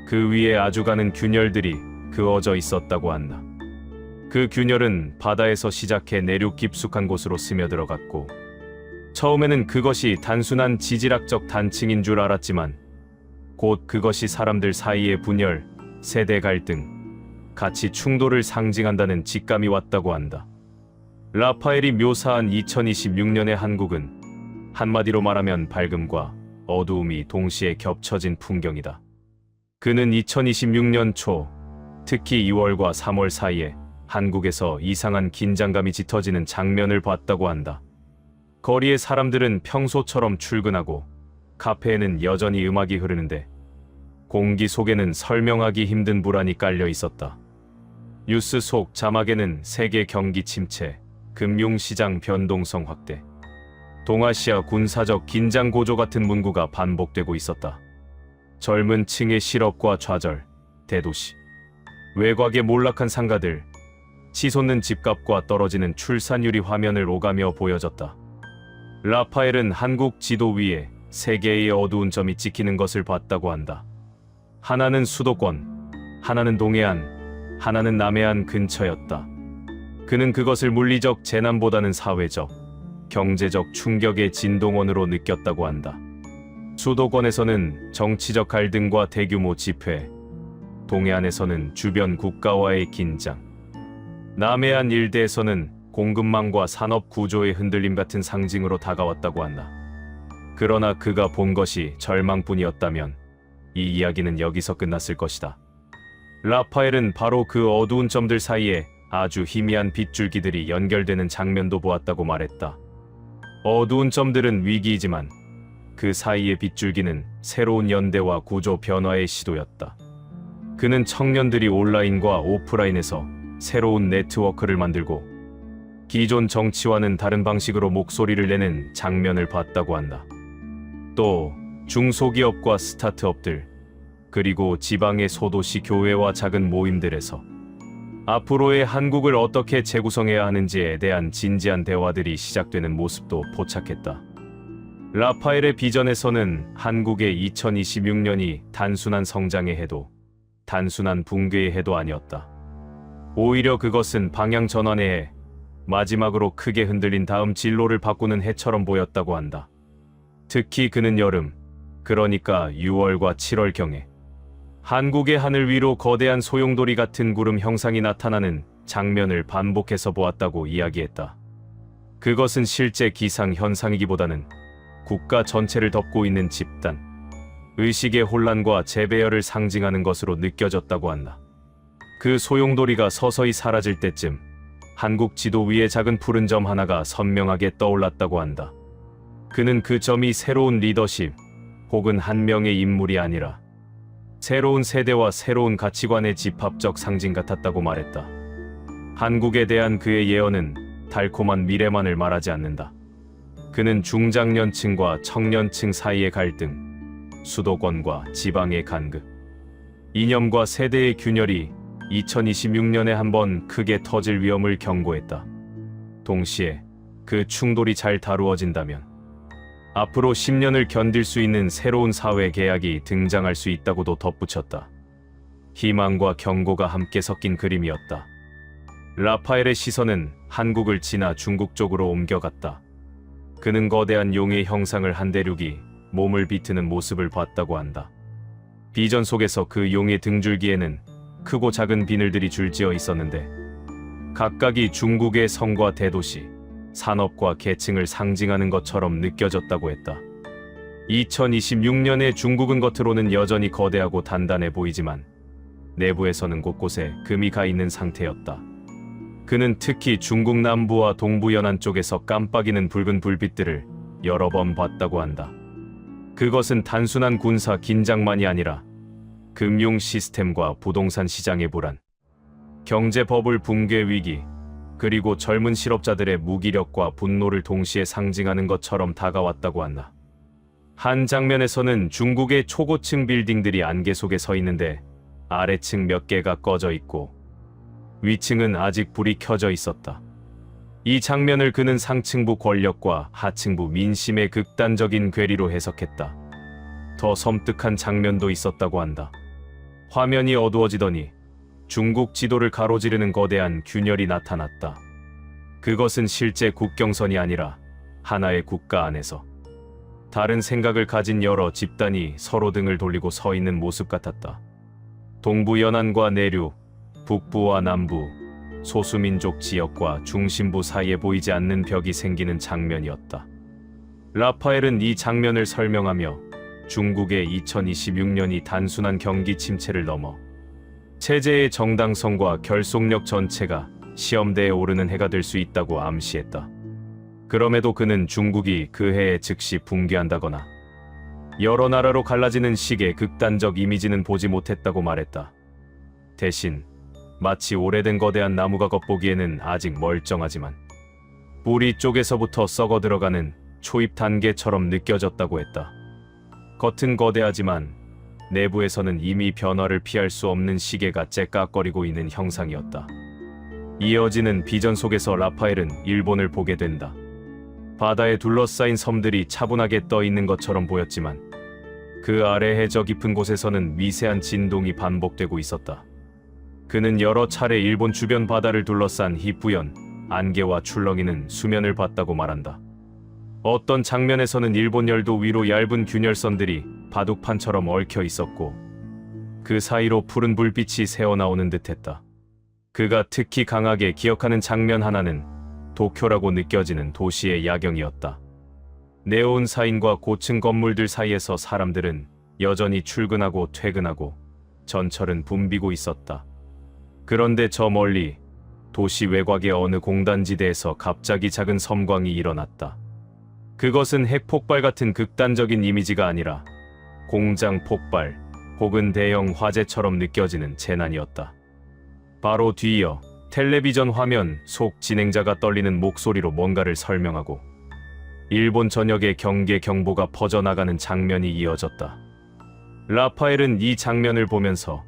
그 위에 아주 가는 균열들이 그어져 있었다고 한다. 그 균열은 바다에서 시작해 내륙 깊숙한 곳으로 스며들어갔고 처음에는 그것이 단순한 지질학적 단층인 줄 알았지만 곧 그것이 사람들 사이의 분열, 세대 갈등, 가치 충돌을 상징한다는 직감이 왔다고 한다. 라파엘이 묘사한 2026년의 한국은 한마디로 말하면 밝음과 어두움이 동시에 겹쳐진 풍경이다. 그는 2026년 초, 특히 2월과 3월 사이에 한국에서 이상한 긴장감이 짙어지는 장면을 봤다고 한다. 거리의 사람들은 평소처럼 출근하고 카페에는 여전히 음악이 흐르는데 공기 속에는 설명하기 힘든 불안이 깔려 있었다. 뉴스 속 자막에는 세계 경기 침체, 금융시장 변동성 확대, 동아시아 군사적 긴장 고조 같은 문구가 반복되고 있었다. 젊은 층의 실업과 좌절, 대도시, 외곽의 몰락한 상가들, 치솟는 집값과 떨어지는 출산율이 화면을 오가며 보여졌다. 라파엘은 한국 지도 위에 세 개의 어두운 점이 찍히는 것을 봤다고 한다. 하나는 수도권, 하나는 동해안, 하나는 남해안 근처였다. 그는 그것을 물리적 재난보다는 사회적, 경제적 충격의 진동원으로 느꼈다고 한다. 수도권에서는 정치적 갈등과 대규모 집회, 동해안에서는 주변 국가와의 긴장, 남해안 일대에서는 공급망과 산업 구조의 흔들림 같은 상징으로 다가왔다고 한다. 그러나 그가 본 것이 절망뿐이었다면 이 이야기는 여기서 끝났을 것이다. 라파엘은 바로 그 어두운 점들 사이에 아주 희미한 빗줄기들이 연결되는 장면도 보았다고 말했다. 어두운 점들은 위기이지만 그 사이의 빗줄기는 새로운 연대와 구조 변화의 시도였다. 그는 청년들이 온라인과 오프라인에서 새로운 네트워크를 만들고 기존 정치와는 다른 방식으로 목소리를 내는 장면을 봤다고 한다. 또 중소기업과 스타트업들, 그리고 지방의 소도시 교회와 작은 모임들에서 앞으로의 한국을 어떻게 재구성해야 하는지에 대한 진지한 대화들이 시작되는 모습도 포착했다. 라파엘의 비전에서는 한국의 2026년이 단순한 성장의 해도, 단순한 붕괴의 해도 아니었다. 오히려 그것은 방향 전환의 해, 마지막으로 크게 흔들린 다음 진로를 바꾸는 해처럼 보였다고 한다. 특히 그는 여름, 그러니까 6월과 7월경에 한국의 하늘 위로 거대한 소용돌이 같은 구름 형상이 나타나는 장면을 반복해서 보았다고 이야기했다. 그것은 실제 기상 현상이기보다는 국가 전체를 덮고 있는 집단, 의식의 혼란과 재배열을 상징하는 것으로 느껴졌다고 한다. 그 소용돌이가 서서히 사라질 때쯤 한국 지도 위에 작은 푸른 점 하나가 선명하게 떠올랐다고 한다. 그는 그 점이 새로운 리더십 혹은 한 명의 인물이 아니라 새로운 세대와 새로운 가치관의 집합적 상징 같았다고 말했다. 한국에 대한 그의 예언은 달콤한 미래만을 말하지 않는다. 그는 중장년층과 청년층 사이의 갈등, 수도권과 지방의 간극, 이념과 세대의 균열이 2026년에 한번 크게 터질 위험을 경고했다. 동시에 그 충돌이 잘 다루어진다면 앞으로 10년을 견딜 수 있는 새로운 사회 계약이 등장할 수 있다고도 덧붙였다. 희망과 경고가 함께 섞인 그림이었다. 라파엘의 시선은 한국을 지나 중국 쪽으로 옮겨갔다. 그는 거대한 용의 형상을 한 대륙이 몸을 비트는 모습을 봤다고 한다. 비전 속에서 그 용의 등줄기에는 크고 작은 비늘들이 줄지어 있었는데 각각이 중국의 성과 대도시, 산업과 계층을 상징하는 것처럼 느껴졌다고 했다. 2026년의 중국은 겉으로는 여전히 거대하고 단단해 보이지만 내부에서는 곳곳에 금이 가 있는 상태였다. 그는 특히 중국 남부와 동부 연안 쪽에서 깜빡이는 붉은 불빛들을 여러 번 봤다고 한다. 그것은 단순한 군사 긴장만이 아니라 금융 시스템과 부동산 시장의 불안, 경제 버블 붕괴 위기, 그리고 젊은 실업자들의 무기력과 분노를 동시에 상징하는 것처럼 다가왔다고 한다. 한 장면에서는 중국의 초고층 빌딩들이 안개 속에 서 있는데 아래층 몇 개가 꺼져 있고 위층은 아직 불이 켜져 있었다. 이 장면을 그는 상층부 권력과 하층부 민심의 극단적인 괴리로 해석했다. 더 섬뜩한 장면도 있었다고 한다. 화면이 어두워지더니 중국 지도를 가로지르는 거대한 균열이 나타났다. 그것은 실제 국경선이 아니라 하나의 국가 안에서 다른 생각을 가진 여러 집단이 서로 등을 돌리고 서 있는 모습 같았다. 동부 연안과 내륙, 북부와 남부, 소수민족 지역과 중심부 사이에 보이지 않는 벽이 생기는 장면이었다. 라파엘은 이 장면을 설명하며 중국의 2026년이 단순한 경기 침체를 넘어 체제의 정당성과 결속력 전체가 시험대에 오르는 해가 될 수 있다고 암시했다. 그럼에도 그는 중국이 그 해에 즉시 붕괴한다거나 여러 나라로 갈라지는 식의 극단적 이미지는 보지 못했다고 말했다. 대신 마치 오래된 거대한 나무가 겉보기에는 아직 멀쩡하지만 뿌리 쪽에서부터 썩어 들어가는 초입 단계처럼 느껴졌다고 했다. 겉은 거대하지만 내부에서는 이미 변화를 피할 수 없는 시계가 째깍거리고 있는 형상이었다. 이어지는 비전 속에서 라파엘은 일본을 보게 된다. 바다에 둘러싸인 섬들이 차분하게 떠 있는 것처럼 보였지만 그 아래 해저 깊은 곳에서는 미세한 진동이 반복되고 있었다. 그는 여러 차례 일본 주변 바다를 둘러싼 희뿌연 안개와 출렁이는 수면을 봤다고 말한다. 어떤 장면에서는 일본 열도 위로 얇은 균열선들이 바둑판처럼 얽혀 있었고 그 사이로 푸른 불빛이 새어나오는 듯했다. 그가 특히 강하게 기억하는 장면 하나는 도쿄라고 느껴지는 도시의 야경이었다. 네온 사인과 고층 건물들 사이에서 사람들은 여전히 출근하고 퇴근하고 전철은 붐비고 있었다. 그런데 저 멀리 도시 외곽의 어느 공단지대에서 갑자기 작은 섬광이 일어났다. 그것은 핵폭발 같은 극단적인 이미지가 아니라 공장 폭발 혹은 대형 화재처럼 느껴지는 재난이었다. 바로 뒤이어 텔레비전 화면 속 진행자가 떨리는 목소리로 뭔가를 설명하고 일본 전역에 경계 경보가 퍼져나가는 장면이 이어졌다. 라파엘은 이 장면을 보면서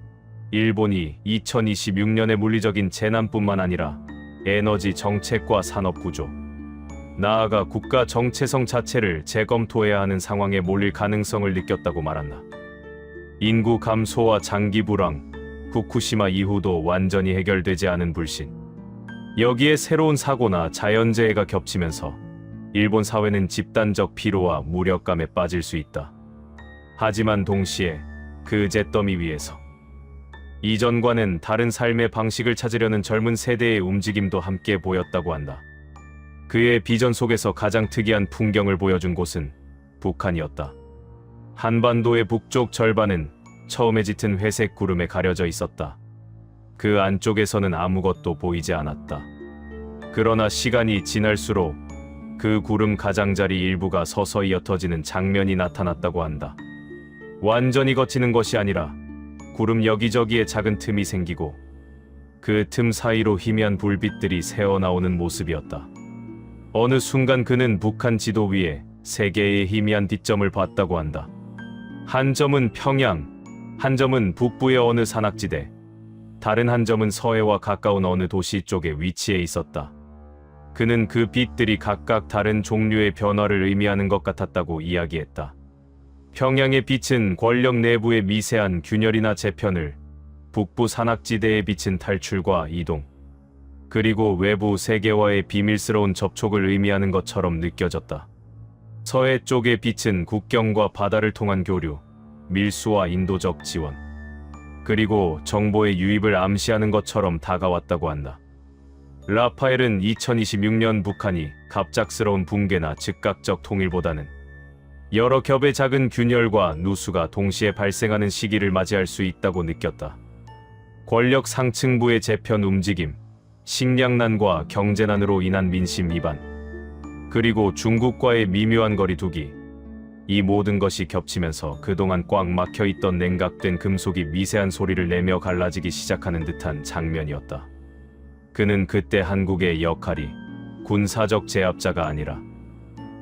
일본이 2026년의 물리적인 재난뿐만 아니라 에너지 정책과 산업 구조, 나아가 국가 정체성 자체를 재검토해야 하는 상황에 몰릴 가능성을 느꼈다고 말한다. 인구 감소와 장기 불황, 후쿠시마 이후도 완전히 해결되지 않은 불신, 여기에 새로운 사고나 자연재해가 겹치면서 일본 사회는 집단적 피로와 무력감에 빠질 수 있다. 하지만 동시에 그 잿더미 위에서 이전과는 다른 삶의 방식을 찾으려는 젊은 세대의 움직임도 함께 보였다고 한다. 그의 비전 속에서 가장 특이한 풍경을 보여준 곳은 북한이었다. 한반도의 북쪽 절반은 처음에 짙은 회색 구름에 가려져 있었다. 그 안쪽에서는 아무것도 보이지 않았다. 그러나 시간이 지날수록 그 구름 가장자리 일부가 서서히 옅어지는 장면이 나타났다고 한다. 완전히 걷히는 것이 아니라 구름 여기저기에 작은 틈이 생기고 그 틈 사이로 희미한 불빛들이 새어나오는 모습이었다. 어느 순간 그는 북한 지도 위에 세 개의 희미한 빗점을 봤다고 한다. 한 점은 평양, 한 점은 북부의 어느 산악지대, 다른 한 점은 서해와 가까운 어느 도시 쪽에 위치해 있었다. 그는 그 빛들이 각각 다른 종류의 변화를 의미하는 것 같았다고 이야기했다. 평양의 빛은 권력 내부의 미세한 균열이나 재편을, 북부 산악지대의 빛은 탈출과 이동, 그리고 외부 세계와의 비밀스러운 접촉을 의미하는 것처럼 느껴졌다. 서해 쪽의 빛은 국경과 바다를 통한 교류, 밀수와 인도적 지원, 그리고 정보의 유입을 암시하는 것처럼 다가왔다고 한다. 라파엘은 2026년 북한이 갑작스러운 붕괴나 즉각적 통일보다는 여러 겹의 작은 균열과 누수가 동시에 발생하는 시기를 맞이할 수 있다고 느꼈다. 권력 상층부의 재편 움직임, 식량난과 경제난으로 인한 민심 이반, 그리고 중국과의 미묘한 거리두기, 이 모든 것이 겹치면서 그동안 꽉 막혀있던 냉각된 금속이 미세한 소리를 내며 갈라지기 시작하는 듯한 장면이었다. 그는 그때 한국의 역할이 군사적 제압자가 아니라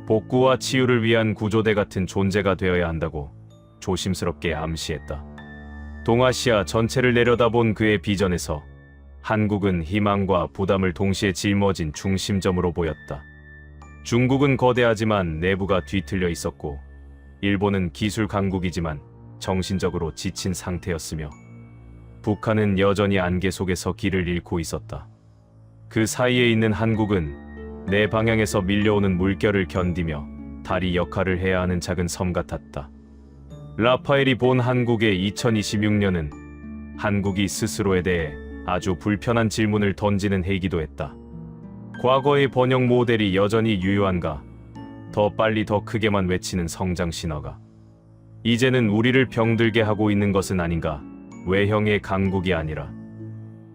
복구와 치유를 위한 구조대 같은 존재가 되어야 한다고 조심스럽게 암시했다. 동아시아 전체를 내려다본 그의 비전에서 한국은 희망과 부담을 동시에 짊어진 중심점으로 보였다. 중국은 거대하지만 내부가 뒤틀려 있었고, 일본은 기술 강국이지만 정신적으로 지친 상태였으며, 북한은 여전히 안개 속에서 길을 잃고 있었다. 그 사이에 있는 한국은 내 방향에서 밀려오는 물결을 견디며 다리 역할을 해야 하는 작은 섬 같았다. 라파엘이 본 한국의 2026년은 한국이 스스로에 대해 아주 불편한 질문을 던지는 해이기도 했다. 과거의 번영 모델이 여전히 유효한가? 더 빨리 더 크게만 외치는 성장 신화가 이제는 우리를 병들게 하고 있는 것은 아닌가? 외형의 강국이 아니라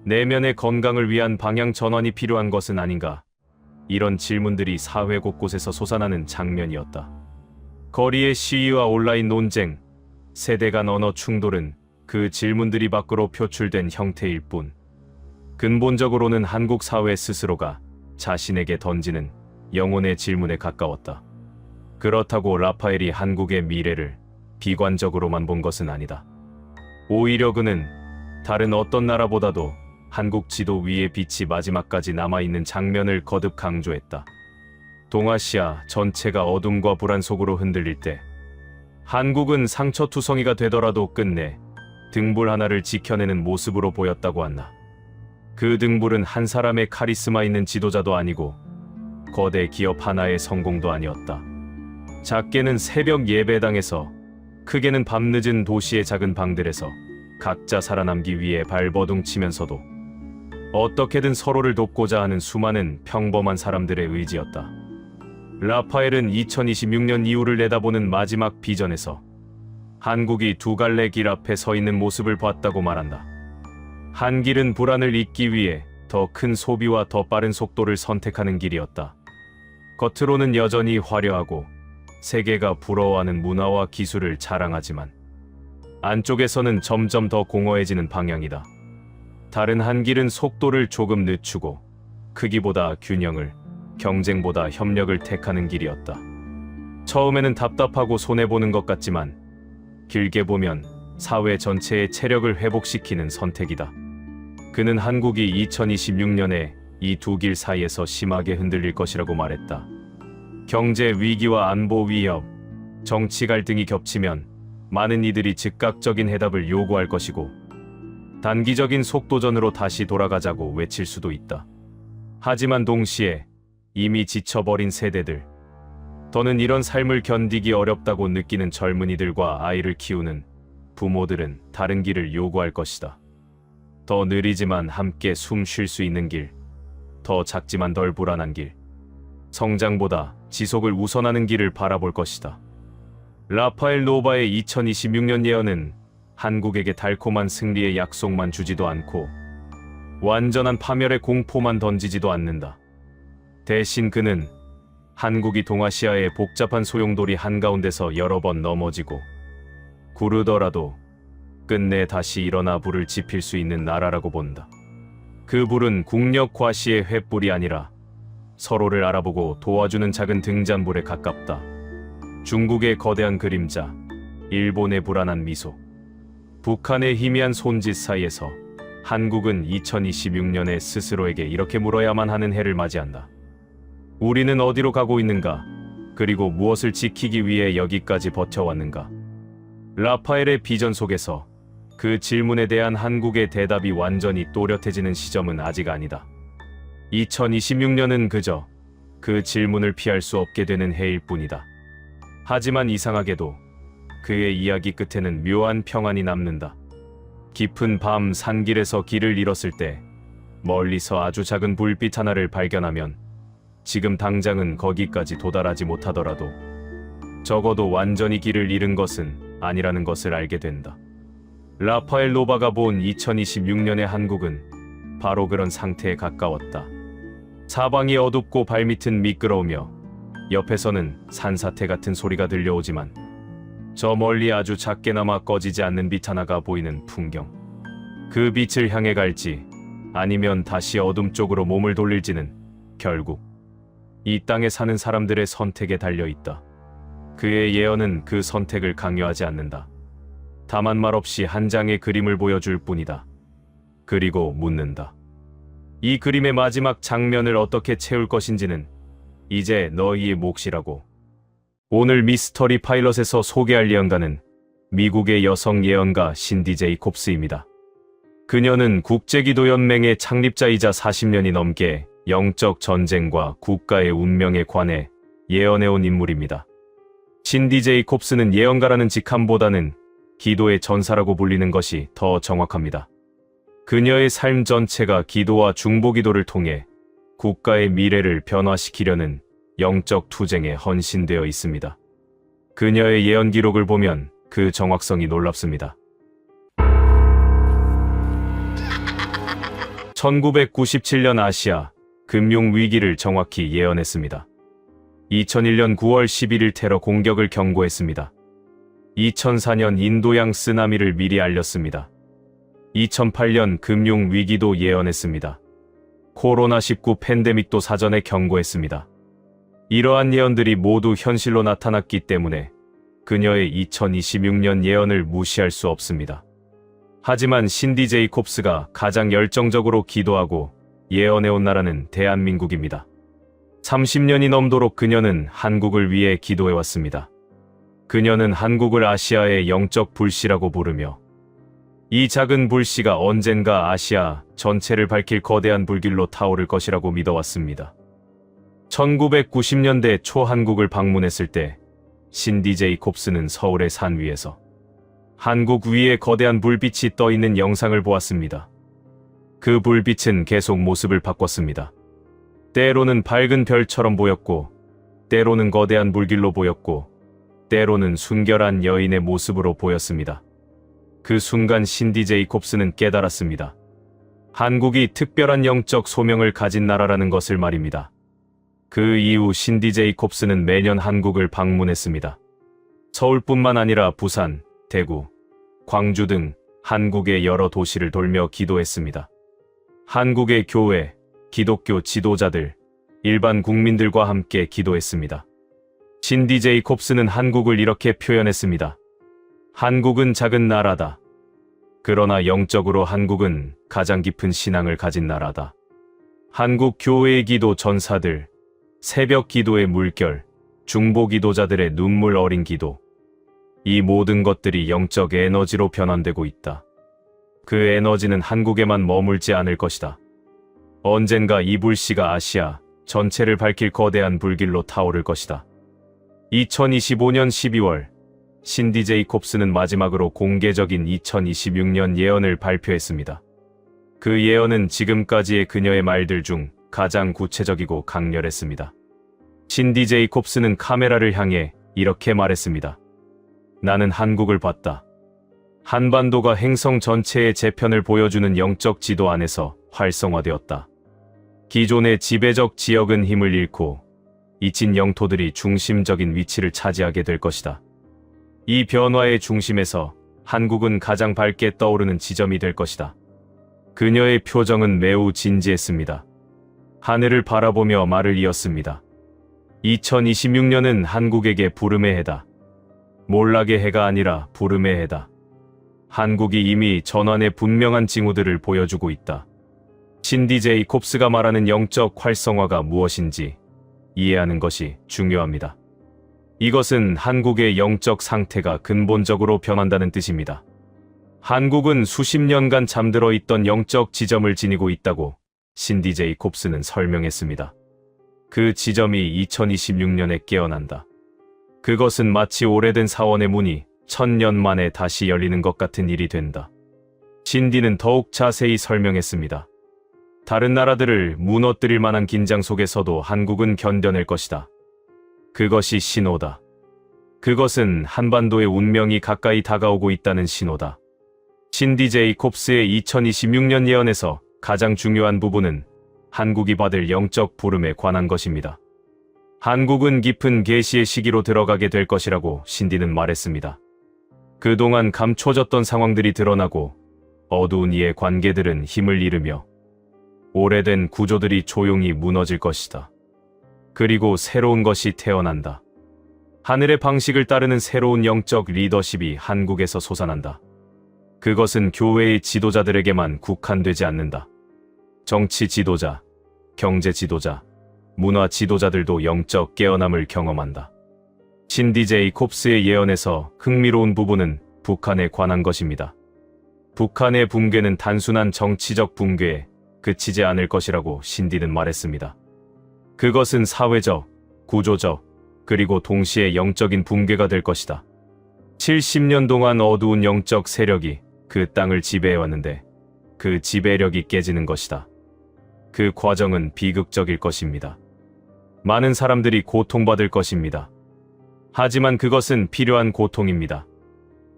내면의 건강을 위한 방향 전환이 필요한 것은 아닌가? 이런 질문들이 사회 곳곳에서 솟아나는 장면이었다. 거리의 시위와 온라인 논쟁, 세대 간 언어 충돌은 그 질문들이 밖으로 표출된 형태일 뿐, 근본적으로는 한국 사회 스스로가 자신에게 던지는 영혼의 질문에 가까웠다. 그렇다고 라파엘이 한국의 미래를 비관적으로만 본 것은 아니다. 오히려 그는 다른 어떤 나라보다도 한국 지도 위에 빛이 마지막까지 남아있는 장면을 거듭 강조했다. 동아시아 전체가 어둠과 불안 속으로 흔들릴 때 한국은 상처투성이가 되더라도 끝내 등불 하나를 지켜내는 모습으로 보였다고 한다. 그 등불은 한 사람의 카리스마 있는 지도자도 아니고 거대 기업 하나의 성공도 아니었다. 작게는 새벽 예배당에서, 크게는 밤늦은 도시의 작은 방들에서 각자 살아남기 위해 발버둥 치면서도 어떻게든 서로를 돕고자 하는 수많은 평범한 사람들의 의지였다. 라파엘은 2026년 이후를 내다보는 마지막 비전에서 한국이 두 갈래 길 앞에 서 있는 모습을 봤다고 말한다. 한 길은 불안을 잊기 위해 더 큰 소비와 더 빠른 속도를 선택하는 길이었다. 겉으로는 여전히 화려하고 세계가 부러워하는 문화와 기술을 자랑하지만 안쪽에서는 점점 더 공허해지는 방향이다. 다른 한 길은 속도를 조금 늦추고 크기보다 균형을, 경쟁보다 협력을 택하는 길이었다. 처음에는 답답하고 손해보는 것 같지만 길게 보면 사회 전체의 체력을 회복시키는 선택이다. 그는 한국이 2026년에 이 두 길 사이에서 심하게 흔들릴 것이라고 말했다. 경제 위기와 안보 위협, 정치 갈등이 겹치면 많은 이들이 즉각적인 해답을 요구할 것이고, 단기적인 속도전으로 다시 돌아가자고 외칠 수도 있다. 하지만 동시에 이미 지쳐버린 세대들, 더는 이런 삶을 견디기 어렵다고 느끼는 젊은이들과 아이를 키우는 부모들은 다른 길을 요구할 것이다. 더 느리지만 함께 숨 쉴 수 있는 길, 더 작지만 덜 불안한 길, 성장보다 지속을 우선하는 길을 바라볼 것이다. 라파엘 노바의 2026년 예언은 한국에게 달콤한 승리의 약속만 주지도 않고 완전한 파멸의 공포만 던지지도 않는다. 대신 그는 한국이 동아시아의 복잡한 소용돌이 한가운데서 여러 번 넘어지고 구르더라도 끝내 다시 일어나 불을 지필 수 있는 나라라고 본다. 그 불은 국력 과시의 횃불이 아니라 서로를 알아보고 도와주는 작은 등잔불에 가깝다. 중국의 거대한 그림자, 일본의 불안한 미소, 북한의 희미한 손짓 사이에서 한국은 2026년에 스스로에게 이렇게 물어야만 하는 해를 맞이한다. 우리는 어디로 가고 있는가? 그리고 무엇을 지키기 위해 여기까지 버텨왔는가? 라파엘의 비전 속에서 그 질문에 대한 한국의 대답이 완전히 또렷해지는 시점은 아직 아니다. 2026년은 그저 그 질문을 피할 수 없게 되는 해일 뿐이다. 하지만 이상하게도 그의 이야기 끝에는 묘한 평안이 남는다. 깊은 밤 산길에서 길을 잃었을 때 멀리서 아주 작은 불빛 하나를 발견하면 지금 당장은 거기까지 도달하지 못하더라도 적어도 완전히 길을 잃은 것은 아니라는 것을 알게 된다. 라파엘 노바가 본 2026년의 한국은 바로 그런 상태에 가까웠다. 사방이 어둡고 발밑은 미끄러우며 옆에서는 산사태 같은 소리가 들려오지만 저 멀리 아주 작게나마 꺼지지 않는 빛 하나가 보이는 풍경. 그 빛을 향해 갈지 아니면 다시 어둠 쪽으로 몸을 돌릴지는 결국 이 땅에 사는 사람들의 선택에 달려있다. 그의 예언은 그 선택을 강요하지 않는다. 다만 말없이 한 장의 그림을 보여줄 뿐이다. 그리고 묻는다. 이 그림의 마지막 장면을 어떻게 채울 것인지는 이제 너희의 몫이라고. 오늘 미스터리 파일럿에서 소개할 예언가는 미국의 여성 예언가 신디 제이콥스입니다. 그녀는 국제기도연맹의 창립자이자 40년이 넘게 영적 전쟁과 국가의 운명에 관해 예언해온 인물입니다. 신디 제이콥스는 예언가라는 직함보다는 기도의 전사라고 불리는 것이 더 정확합니다. 그녀의 삶 전체가 기도와 중보기도를 통해 국가의 미래를 변화시키려는 영적 투쟁에 헌신되어 있습니다. 그녀의 예언 기록을 보면 그 정확성이 놀랍습니다. 1997년 아시아 금융위기를 정확히 예언했습니다. 2001년 9월 11일 테러 공격을 경고했습니다. 2004년 인도양 쓰나미를 미리 알렸습니다. 2008년 금융위기도 예언했습니다. 코로나19 팬데믹도 사전에 경고했습니다. 이러한 예언들이 모두 현실로 나타났기 때문에 그녀의 2026년 예언을 무시할 수 없습니다. 하지만 신디 제이콥스가 가장 열정적으로 기도하고 예언해온 나라는 대한민국입니다. 30년이 넘도록 그녀는 한국을 위해 기도해왔습니다. 그녀는 한국을 아시아의 영적 불씨라고 부르며 이 작은 불씨가 언젠가 아시아 전체를 밝힐 거대한 불길로 타오를 것이라고 믿어왔습니다. 1990년대 초 한국을 방문했을 때 신디 제이콥스는 서울의 산 위에서 한국 위에 거대한 불빛이 떠 있는 영상을 보았습니다. 그 불빛은 계속 모습을 바꿨습니다. 때로는 밝은 별처럼 보였고, 때로는 거대한 불길로 보였고, 때로는 순결한 여인의 모습으로 보였습니다. 그 순간 신디 제이콥스는 깨달았습니다. 한국이 특별한 영적 소명을 가진 나라라는 것을 말입니다. 그 이후 신디 제이콥스는 매년 한국을 방문했습니다. 서울뿐만 아니라 부산, 대구, 광주 등 한국의 여러 도시를 돌며 기도했습니다. 한국의 교회, 기독교 지도자들, 일반 국민들과 함께 기도했습니다. 신디 제이콥스는 한국을 이렇게 표현했습니다. 한국은 작은 나라다. 그러나 영적으로 한국은 가장 깊은 신앙을 가진 나라다. 한국 교회의 기도 전사들, 새벽 기도의 물결, 중보 기도자들의 눈물 어린 기도, 이 모든 것들이 영적 에너지로 변환되고 있다. 그 에너지는 한국에만 머물지 않을 것이다. 언젠가 이 불씨가 아시아 전체를 밝힐 거대한 불길로 타오를 것이다. 2025년 12월, 신디 제이콥스는 마지막으로 공개적인 2026년 예언을 발표했습니다. 그 예언은 지금까지의 그녀의 말들 중 가장 구체적이고 강렬했습니다. 신디 제이콥스는 카메라를 향해 이렇게 말했습니다. 나는 한국을 봤다. 한반도가 행성 전체의 재편을 보여주는 영적 지도 안에서 활성화되었다. 기존의 지배적 지역은 힘을 잃고 잊힌 영토들이 중심적인 위치를 차지하게 될 것이다. 이 변화의 중심에서 한국은 가장 밝게 떠오르는 지점이 될 것이다. 그녀의 표정은 매우 진지했습니다. 하늘을 바라보며 말을 이었습니다. 2026년은 한국에게 부름의 해다. 몰락의 해가 아니라 부름의 해다. 한국이 이미 전환의 분명한 징후들을 보여주고 있다. 신디 제이콥스가 말하는 영적 활성화가 무엇인지 이해하는 것이 중요합니다. 이것은 한국의 영적 상태가 근본적으로 변한다는 뜻입니다. 한국은 수십 년간 잠들어 있던 영적 지점을 지니고 있다고 신디 제이콥스는 설명했습니다. 그 지점이 2026년에 깨어난다. 그것은 마치 오래된 사원의 문이 1000년 만에 다시 열리는 것 같은 일이 된다. 신디는 더욱 자세히 설명했습니다. 다른 나라들을 무너뜨릴 만한 긴장 속에서도 한국은 견뎌낼 것이다. 그것이 신호다. 그것은 한반도의 운명이 가까이 다가오고 있다는 신호다. 신디 제이콥스의 2026년 예언에서 가장 중요한 부분은 한국이 받을 영적 부름에 관한 것입니다. 한국은 깊은 계시의 시기로 들어가게 될 것이라고 신디는 말했습니다. 그동안 감춰졌던 상황들이 드러나고 어두운 이해 관계들은 힘을 잃으며 오래된 구조들이 조용히 무너질 것이다. 그리고 새로운 것이 태어난다. 하늘의 방식을 따르는 새로운 영적 리더십이 한국에서 솟아난다. 그것은 교회의 지도자들에게만 국한되지 않는다. 정치 지도자, 경제 지도자, 문화 지도자들도 영적 깨어남을 경험한다. 신디 제이콥스의 예언에서 흥미로운 부분은 북한에 관한 것입니다. 북한의 붕괴는 단순한 정치적 붕괴에 그치지 않을 것이라고 신디는 말했습니다. 그것은 사회적, 구조적, 그리고 동시에 영적인 붕괴가 될 것이다. 70년 동안 어두운 영적 세력이 그 땅을 지배해왔는데 그 지배력이 깨지는 것이다. 그 과정은 비극적일 것입니다. 많은 사람들이 고통받을 것입니다. 하지만 그것은 필요한 고통입니다.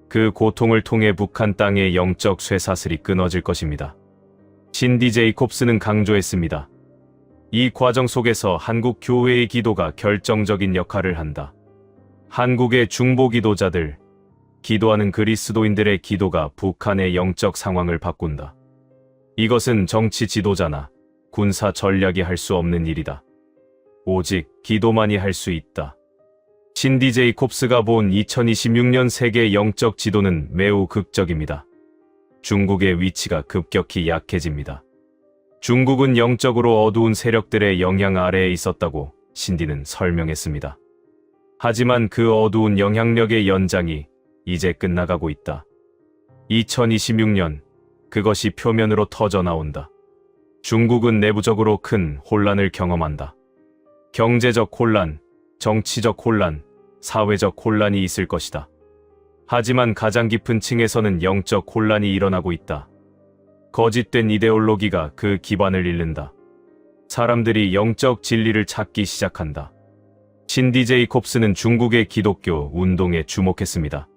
그 고통을 통해 북한 땅의 영적 쇠사슬이 끊어질 것입니다. 신디 제이콥스는 강조했습니다. 이 과정 속에서 한국 교회의 기도가 결정적인 역할을 한다. 한국의 중보 기도자들, 기도하는 그리스도인들의 기도가 북한의 영적 상황을 바꾼다. 이것은 정치 지도자나 군사 전략이 할 수 없는 일이다. 오직 기도만이 할 수 있다. 신디 제이콥스가 본 2026년 세계 영적 지도는 매우 극적입니다. 중국의 위치가 급격히 약해집니다. 중국은 영적으로 어두운 세력들의 영향 아래에 있었다고 신디는 설명했습니다. 하지만 그 어두운 영향력의 연장이 이제 끝나가고 있다. 2026년, 그것이 표면으로 터져 나온다. 중국은 내부적으로 큰 혼란을 경험한다. 경제적 혼란, 정치적 혼란, 사회적 혼란이 있을 것이다. 하지만 가장 깊은 층에서는 영적 혼란이 일어나고 있다. 거짓된 이데올로기가 그 기반을 잃는다. 사람들이 영적 진리를 찾기 시작한다. 신디 제이콥스는 중국의 기독교 운동에 주목했습니다.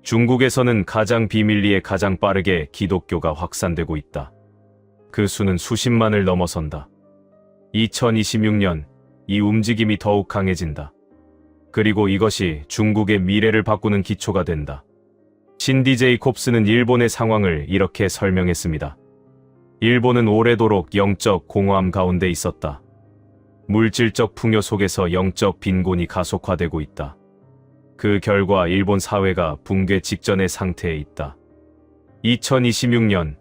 중국에서는 가장 비밀리에 가장 빠르게 기독교가 확산되고 있다. 그 수는 수십만을 넘어선다. 2026년, 이 움직임이 더욱 강해진다. 그리고 이것이 중국의 미래를 바꾸는 기초가 된다. 신디 제이콥스는 일본의 상황을 이렇게 설명했습니다. 일본은 오래도록 영적 공허함 가운데 있었다. 물질적 풍요 속에서 영적 빈곤이 가속화되고 있다. 그 결과 일본 사회가 붕괴 직전의 상태에 있다. 2026년,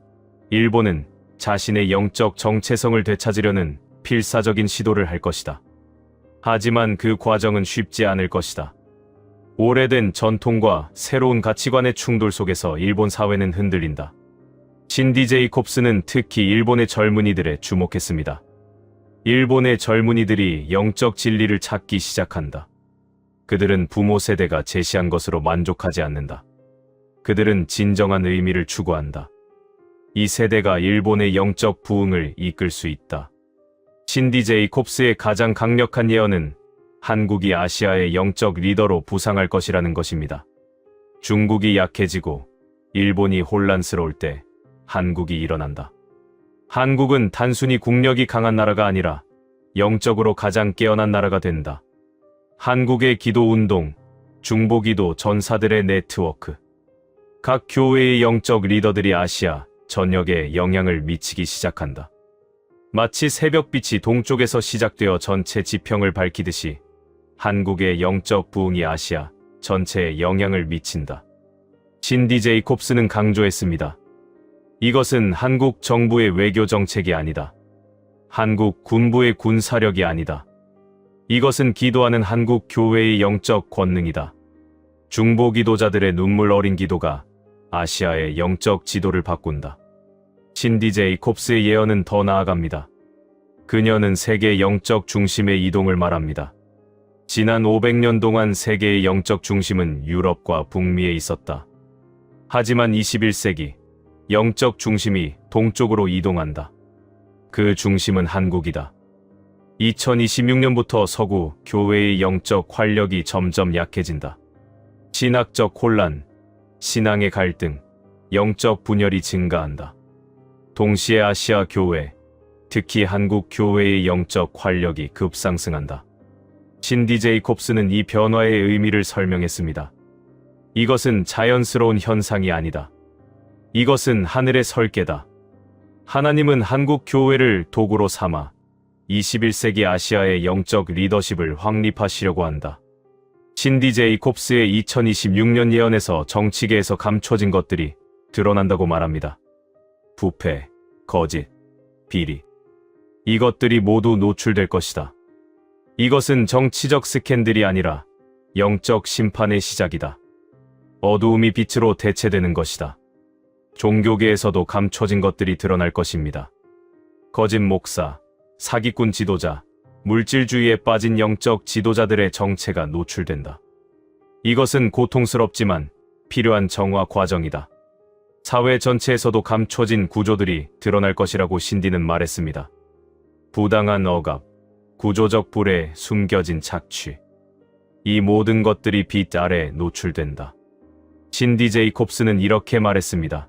일본은 자신의 영적 정체성을 되찾으려는 필사적인 시도를 할 것이다. 하지만 그 과정은 쉽지 않을 것이다. 오래된 전통과 새로운 가치관의 충돌 속에서 일본 사회는 흔들린다. 신디 제이콥스는 특히 일본의 젊은이들에 주목했습니다. 일본의 젊은이들이 영적 진리를 찾기 시작한다. 그들은 부모 세대가 제시한 것으로 만족하지 않는다. 그들은 진정한 의미를 추구한다. 이 세대가 일본의 영적 부흥을 이끌 수 있다. 신디 제이콥스의 가장 강력한 예언은 한국이 아시아의 영적 리더로 부상할 것이라는 것입니다. 중국이 약해지고 일본이 혼란스러울 때 한국이 일어난다. 한국은 단순히 국력이 강한 나라가 아니라 영적으로 가장 깨어난 나라가 된다. 한국의 기도운동, 중보기도 전사들의 네트워크, 각 교회의 영적 리더들이 아시아 전역에 영향을 미치기 시작한다. 마치 새벽빛이 동쪽에서 시작되어 전체 지평을 밝히듯이 한국의 영적 부흥이 아시아 전체에 영향을 미친다. 신디 제이콥스는 강조했습니다. 이것은 한국 정부의 외교 정책이 아니다. 한국 군부의 군사력이 아니다. 이것은 기도하는 한국 교회의 영적 권능이다. 중보 기도자들의 눈물 어린 기도가 아시아의 영적 지도를 바꾼다. 신디 제이콥스의 예언은 더 나아갑니다. 그녀는 세계 영적 중심의 이동을 말합니다. 지난 500년 동안 세계의 영적 중심은 유럽과 북미에 있었다. 하지만 21세기 영적 중심이 동쪽으로 이동한다. 그 중심은 한국이다. 2026년부터 서구 교회의 영적 활력이 점점 약해진다. 신학적 혼란, 신앙의 갈등, 영적 분열이 증가한다. 동시에 아시아 교회, 특히 한국 교회의 영적 활력이 급상승한다. 신디 제이콥스는 이 변화의 의미를 설명했습니다. 이것은 자연스러운 현상이 아니다. 이것은 하늘의 설계다. 하나님은 한국 교회를 도구로 삼아 21세기 아시아의 영적 리더십을 확립하시려고 한다. 신디 제이콥스의 2026년 예언에서 정치계에서 감춰진 것들이 드러난다고 말합니다. 부패, 거짓, 비리. 이것들이 모두 노출될 것이다. 이것은 정치적 스캔들이 아니라 영적 심판의 시작이다. 어두움이 빛으로 대체되는 것이다. 종교계에서도 감춰진 것들이 드러날 것입니다. 거짓 목사, 사기꾼 지도자, 물질주의에 빠진 영적 지도자들의 정체가 노출된다. 이것은 고통스럽지만 필요한 정화 과정이다. 사회 전체에서도 감춰진 구조들이 드러날 것이라고 신디는 말했습니다. 부당한 억압, 구조적 불에 숨겨진 착취. 이 모든 것들이 빛 아래 노출된다. 신디 제이콥스는 이렇게 말했습니다.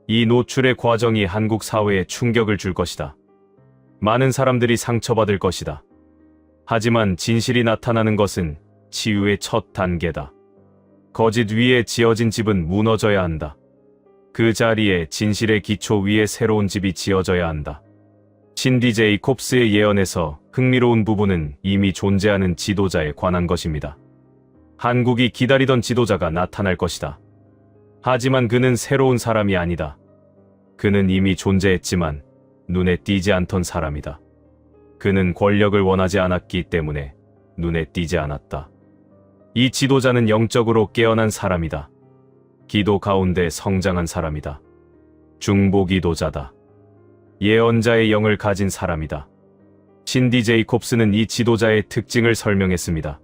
이 노출의 과정이 한국 사회에 충격을 줄 것이다. 많은 사람들이 상처받을 것이다. 하지만 진실이 나타나는 것은 치유의 첫 단계다. 거짓 위에 지어진 집은 무너져야 한다. 그 자리에 진실의 기초 위에 새로운 집이 지어져야 한다. 신디 제이콥스의 예언에서 흥미로운 부분은 이미 존재하는 지도자에 관한 것입니다. 한국이 기다리던 지도자가 나타날 것이다. 하지만 그는 새로운 사람이 아니다. 그는 이미 존재했지만 눈에 띄지 않던 사람이다. 그는 권력을 원하지 않았기 때문에 눈에 띄지 않았다. 이 지도자는 영적으로 깨어난 사람이다. 기도 가운데 성장한 사람이다. 중보기도자다. 예언자의 영을 가진 사람이다. 신디 제이콥스는 이 지도자의 특징을 설명했습니다.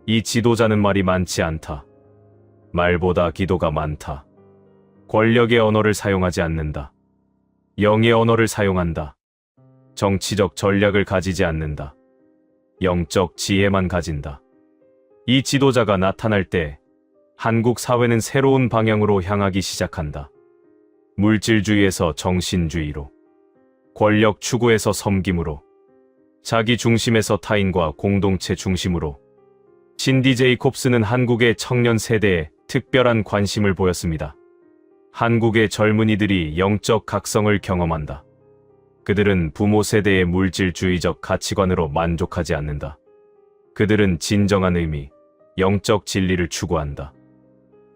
이 지도자는 말이 많지 않다. 말보다 기도가 많다. 권력의 언어를 사용하지 않는다. 영의 언어를 사용한다. 정치적 전략을 가지지 않는다. 영적 지혜만 가진다. 이 지도자가 나타날 때 한국 사회는 새로운 방향으로 향하기 시작한다. 물질주의에서 정신주의로, 권력 추구에서 섬김으로, 자기 중심에서 타인과 공동체 중심으로. 신디 제이콥스는 한국의 청년 세대에 특별한 관심을 보였습니다. 한국의 젊은이들이 영적 각성을 경험한다. 그들은 부모 세대의 물질주의적 가치관으로 만족하지 않는다. 그들은 진정한 의미, 영적 진리를 추구한다.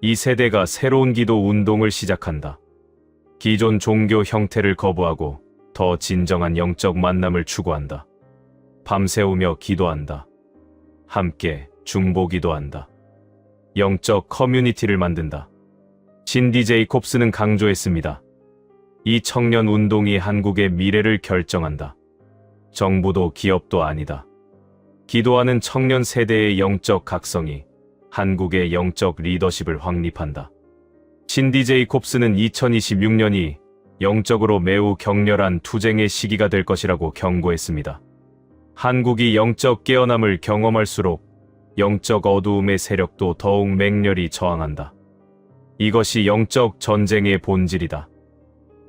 이 세대가 새로운 기도 운동을 시작한다. 기존 종교 형태를 거부하고 더 진정한 영적 만남을 추구한다. 밤새우며 기도한다. 함께 중보기도한다. 영적 커뮤니티를 만든다. 신디 제이콥스는 강조했습니다. 이 청년 운동이 한국의 미래를 결정한다. 정부도 기업도 아니다. 기도하는 청년 세대의 영적 각성이 한국의 영적 리더십을 확립한다. 신디 제이콥스는 2026년이 영적으로 매우 격렬한 투쟁의 시기가 될 것이라고 경고했습니다. 한국이 영적 깨어남을 경험할수록 영적 어두움의 세력도 더욱 맹렬히 저항한다. 이것이 영적 전쟁의 본질이다.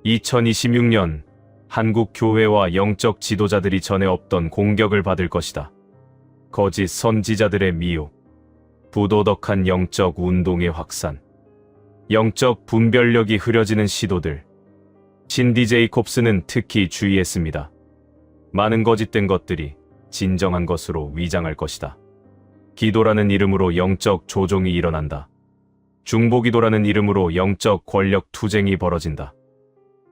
2026년 한국 교회와 영적 지도자들이 전에 없던 공격을 받을 것이다. 거짓 선지자들의 미혹, 부도덕한 영적 운동의 확산, 영적 분별력이 흐려지는 시도들. 신디 제이콥스는 특히 주의했습니다. 많은 거짓된 것들이 진정한 것으로 위장할 것이다. 기도라는 이름으로 영적 조종이 일어난다. 중보기도라는 이름으로 영적 권력 투쟁이 벌어진다.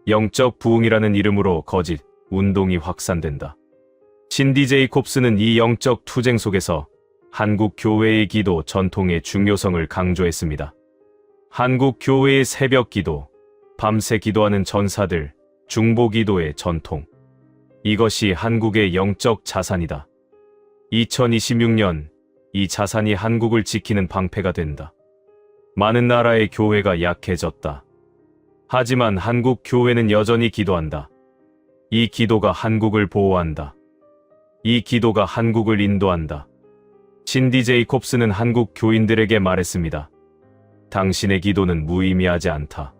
영적 부흥이라는 이름으로 거짓 운동이 확산된다. 신디 제이콥스는 이 영적 투쟁 속에서 한국 교회의 기도 전통의 중요성을 강조했습니다. 한국 교회의 새벽 기도, 밤새 기도하는 전사들, 중보기도의 전통. 이것이 한국의 영적 자산이다. 2026년 이 자산이 한국을 지키는 방패가 된다. 많은 나라의 교회가 약해졌다. 하지만 한국 교회는 여전히 기도한다. 이 기도가 한국을 보호한다. 이 기도가 한국을 인도한다. 신디 제이콥스는 한국 교인들에게 말했습니다. 당신의 기도는 무의미하지 않다.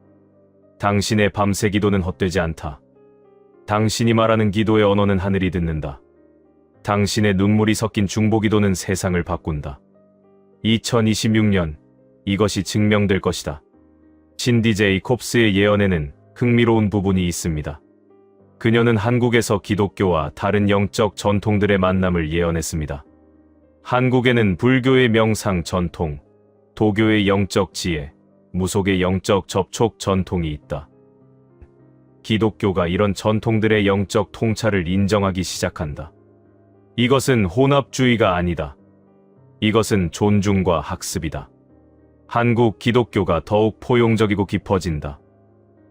당신의 밤새 기도는 헛되지 않다. 당신이 말하는 기도의 언어는 하늘이 듣는다. 당신의 눈물이 섞인 중보기도는 세상을 바꾼다. 2026년 이것이 증명될 것이다. 신디 제이콥스의 예언에는 흥미로운 부분이 있습니다. 그녀는 한국에서 기독교와 다른 영적 전통들의 만남을 예언했습니다. 한국에는 불교의 명상 전통, 도교의 영적 지혜, 무속의 영적 접촉 전통이 있다. 기독교가 이런 전통들의 영적 통찰을 인정하기 시작한다. 이것은 혼합주의가 아니다. 이것은 존중과 학습이다. 한국 기독교가 더욱 포용적이고 깊어진다.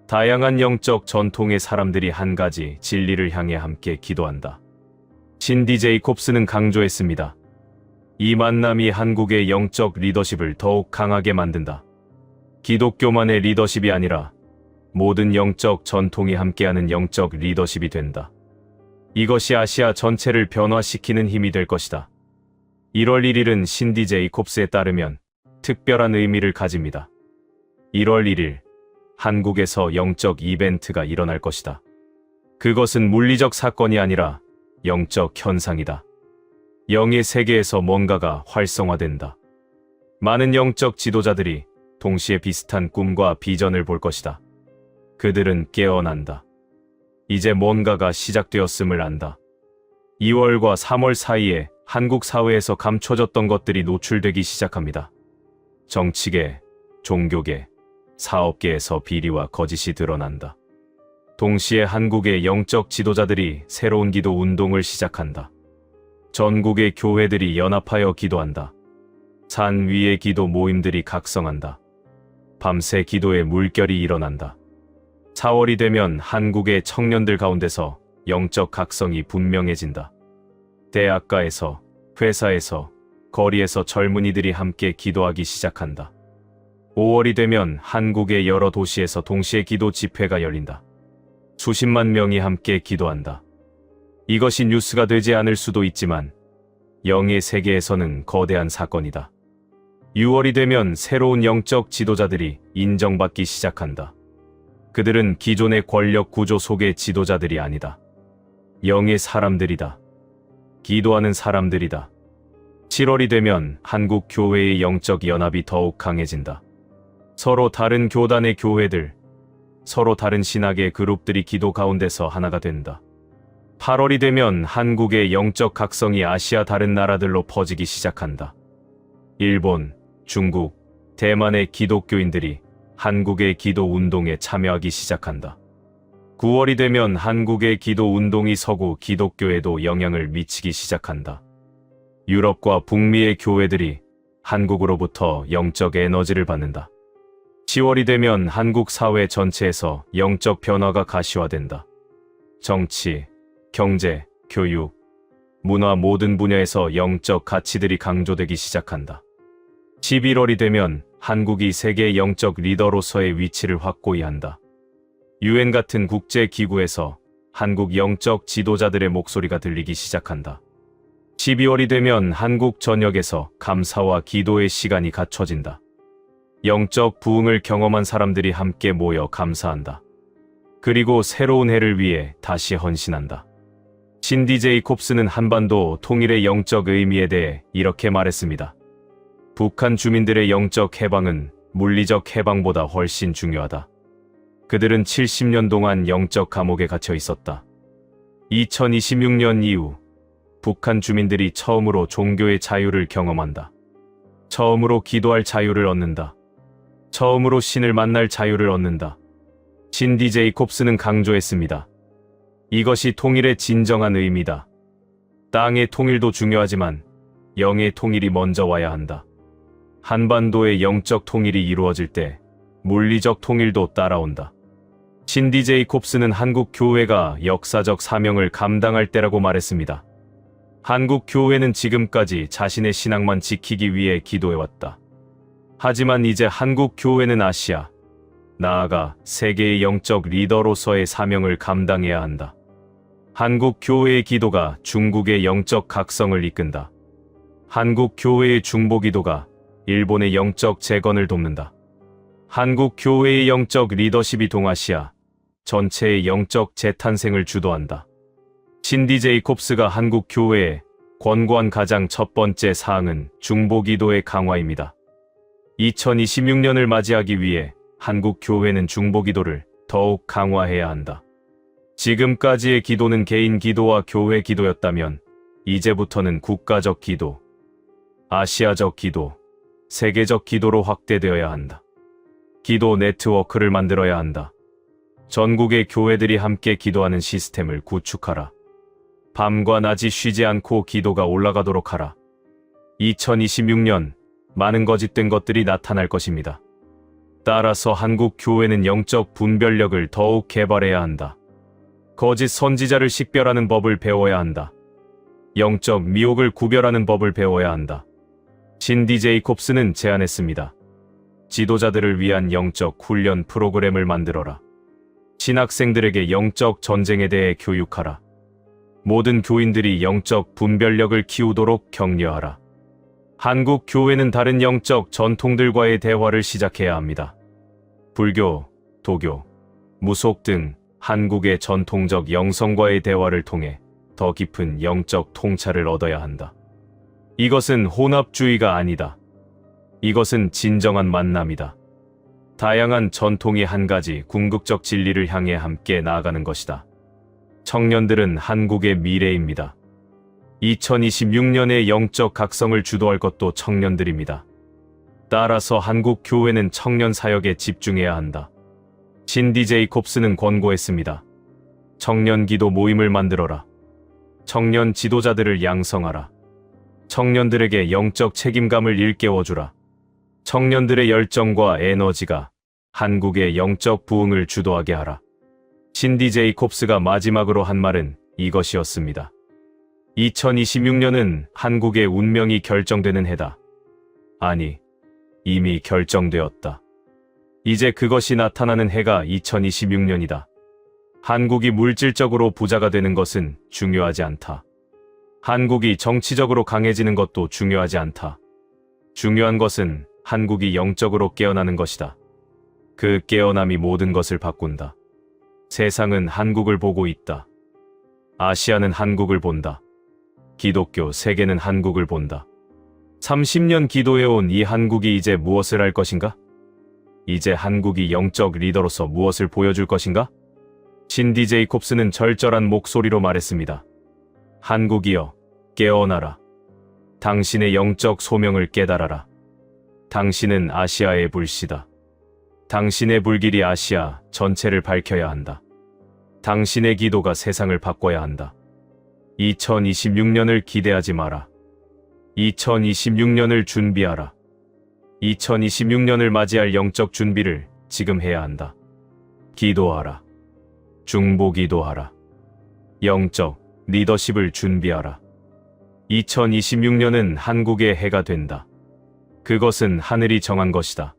다양한 영적 전통의 사람들이 한 가지 진리를 향해 함께 기도한다. 신디 제이콥스는 강조했습니다. 이 만남이 한국의 영적 리더십을 더욱 강하게 만든다. 기독교만의 리더십이 아니라 모든 영적 전통이 함께하는 영적 리더십이 된다. 이것이 아시아 전체를 변화시키는 힘이 될 것이다. 1월 1일은 신디 제이콥스에 따르면 특별한 의미를 가집니다. 1월 1일, 한국에서 영적 이벤트가 일어날 것이다. 그것은 물리적 사건이 아니라 영적 현상이다. 영의 세계에서 뭔가가 활성화된다. 많은 영적 지도자들이 동시에 비슷한 꿈과 비전을 볼 것이다. 그들은 깨어난다. 이제 뭔가가 시작되었음을 안다. 2월과 3월 사이에 한국 사회에서 감춰졌던 것들이 노출되기 시작합니다. 정치계, 종교계, 사업계에서 비리와 거짓이 드러난다. 동시에 한국의 영적 지도자들이 새로운 기도 운동을 시작한다. 전국의 교회들이 연합하여 기도한다. 산 위의 기도 모임들이 각성한다. 밤새 기도의 물결이 일어난다. 4월이 되면 한국의 청년들 가운데서 영적 각성이 분명해진다. 대학가에서, 회사에서, 거리에서 젊은이들이 함께 기도하기 시작한다. 5월이 되면 한국의 여러 도시에서 동시에 기도 집회가 열린다. 수십만 명이 함께 기도한다. 이것이 뉴스가 되지 않을 수도 있지만 영의 세계에서는 거대한 사건이다. 6월이 되면 새로운 영적 지도자들이 인정받기 시작한다. 그들은 기존의 권력 구조 속의 지도자들이 아니다. 영의 사람들이다. 기도하는 사람들이다. 7월이 되면 한국 교회의 영적 연합이 더욱 강해진다. 서로 다른 교단의 교회들, 서로 다른 신학의 그룹들이 기도 가운데서 하나가 된다. 8월이 되면 한국의 영적 각성이 아시아 다른 나라들로 퍼지기 시작한다. 일본, 중국, 대만의 기독교인들이 한국의 기도 운동에 참여하기 시작한다. 9월이 되면 한국의 기도 운동이 서구 기독교에도 영향을 미치기 시작한다. 유럽과 북미의 교회들이 한국으로부터 영적 에너지를 받는다. 10월이 되면 한국 사회 전체에서 영적 변화가 가시화된다. 정치, 경제, 교육, 문화 모든 분야에서 영적 가치들이 강조되기 시작한다. 11월이 되면 한국이 세계 영적 리더로서의 위치를 확고히 한다. UN 같은 국제기구에서 한국 영적 지도자들의 목소리가 들리기 시작한다. 12월이 되면 한국 전역에서 감사와 기도의 시간이 갖춰진다. 영적 부흥을 경험한 사람들이 함께 모여 감사한다. 그리고 새로운 해를 위해 다시 헌신한다. 신디 제이콥스는 한반도 통일의 영적 의미에 대해 이렇게 말했습니다. 북한 주민들의 영적 해방은 물리적 해방보다 훨씬 중요하다. 그들은 70년 동안 영적 감옥에 갇혀 있었다. 2026년 이후 북한 주민들이 처음으로 종교의 자유를 경험한다. 처음으로 기도할 자유를 얻는다. 처음으로 신을 만날 자유를 얻는다. 신디 제이콥스는 강조했습니다. 이것이 통일의 진정한 의미다. 땅의 통일도 중요하지만 영의 통일이 먼저 와야 한다. 한반도의 영적 통일이 이루어질 때 물리적 통일도 따라온다. 신디 제이콥스는 한국 교회가 역사적 사명을 감당할 때라고 말했습니다. 한국 교회는 지금까지 자신의 신앙만 지키기 위해 기도해왔다. 하지만 이제 한국 교회는 아시아, 나아가 세계의 영적 리더로서의 사명을 감당해야 한다. 한국 교회의 기도가 중국의 영적 각성을 이끈다. 한국 교회의 중보 기도가 일본의 영적 재건을 돕는다. 한국 교회의 영적 리더십이 동아시아 전체의 영적 재탄생을 주도한다. 신디 제이콥스가 한국 교회에 권고한 가장 첫 번째 사항은 중보 기도의 강화입니다. 2026년을 맞이하기 위해 한국 교회는 중보 기도를 더욱 강화해야 한다. 지금까지의 기도는 개인 기도와 교회 기도였다면 이제부터는 국가적 기도, 아시아적 기도, 세계적 기도로 확대되어야 한다. 기도 네트워크를 만들어야 한다. 전국의 교회들이 함께 기도하는 시스템을 구축하라. 밤과 낮이 쉬지 않고 기도가 올라가도록 하라. 2026년 많은 거짓된 것들이 나타날 것입니다. 따라서 한국 교회는 영적 분별력을 더욱 개발해야 한다. 거짓 선지자를 식별하는 법을 배워야 한다. 영적 미혹을 구별하는 법을 배워야 한다. 신디 제이콥스는 제안했습니다. 지도자들을 위한 영적 훈련 프로그램을 만들어라. 신학생들에게 영적 전쟁에 대해 교육하라. 모든 교인들이 영적 분별력을 키우도록 격려하라. 한국 교회는 다른 영적 전통들과의 대화를 시작해야 합니다. 불교, 도교, 무속 등 한국의 전통적 영성과의 대화를 통해 더 깊은 영적 통찰을 얻어야 한다. 이것은 혼합주의가 아니다. 이것은 진정한 만남이다. 다양한 전통이 한 가지 궁극적 진리를 향해 함께 나아가는 것이다. 청년들은 한국의 미래입니다. 2026년의 영적 각성을 주도할 것도 청년들입니다. 따라서 한국 교회는 청년 사역에 집중해야 한다. 신디 제이콥스는 권고했습니다. 청년 기도 모임을 만들어라. 청년 지도자들을 양성하라. 청년들에게 영적 책임감을 일깨워주라. 청년들의 열정과 에너지가 한국의 영적 부흥을 주도하게 하라. 신디 제이콥스가 마지막으로 한 말은 이것이었습니다. 2026년은 한국의 운명이 결정되는 해다. 아니, 이미 결정되었다. 이제 그것이 나타나는 해가 2026년이다. 한국이 물질적으로 부자가 되는 것은 중요하지 않다. 한국이 정치적으로 강해지는 것도 중요하지 않다. 중요한 것은 한국이 영적으로 깨어나는 것이다. 그 깨어남이 모든 것을 바꾼다. 세상은 한국을 보고 있다. 아시아는 한국을 본다. 기독교 세계는 한국을 본다. 30년 기도해온 이 한국이 이제 무엇을 할 것인가? 이제 한국이 영적 리더로서 무엇을 보여줄 것인가? 신디 제이콥스는 절절한 목소리로 말했습니다. 한국이여, 깨어나라. 당신의 영적 소명을 깨달아라. 당신은 아시아의 불씨다. 당신의 불길이 아시아 전체를 밝혀야 한다. 당신의 기도가 세상을 바꿔야 한다. 2026년을 기대하지 마라. 2026년을 준비하라. 2026년을 맞이할 영적 준비를 지금 해야 한다. 기도하라. 중보 기도하라. 영적 리더십을 준비하라. 2026년은 한국의 해가 된다. 그것은 하늘이 정한 것이다.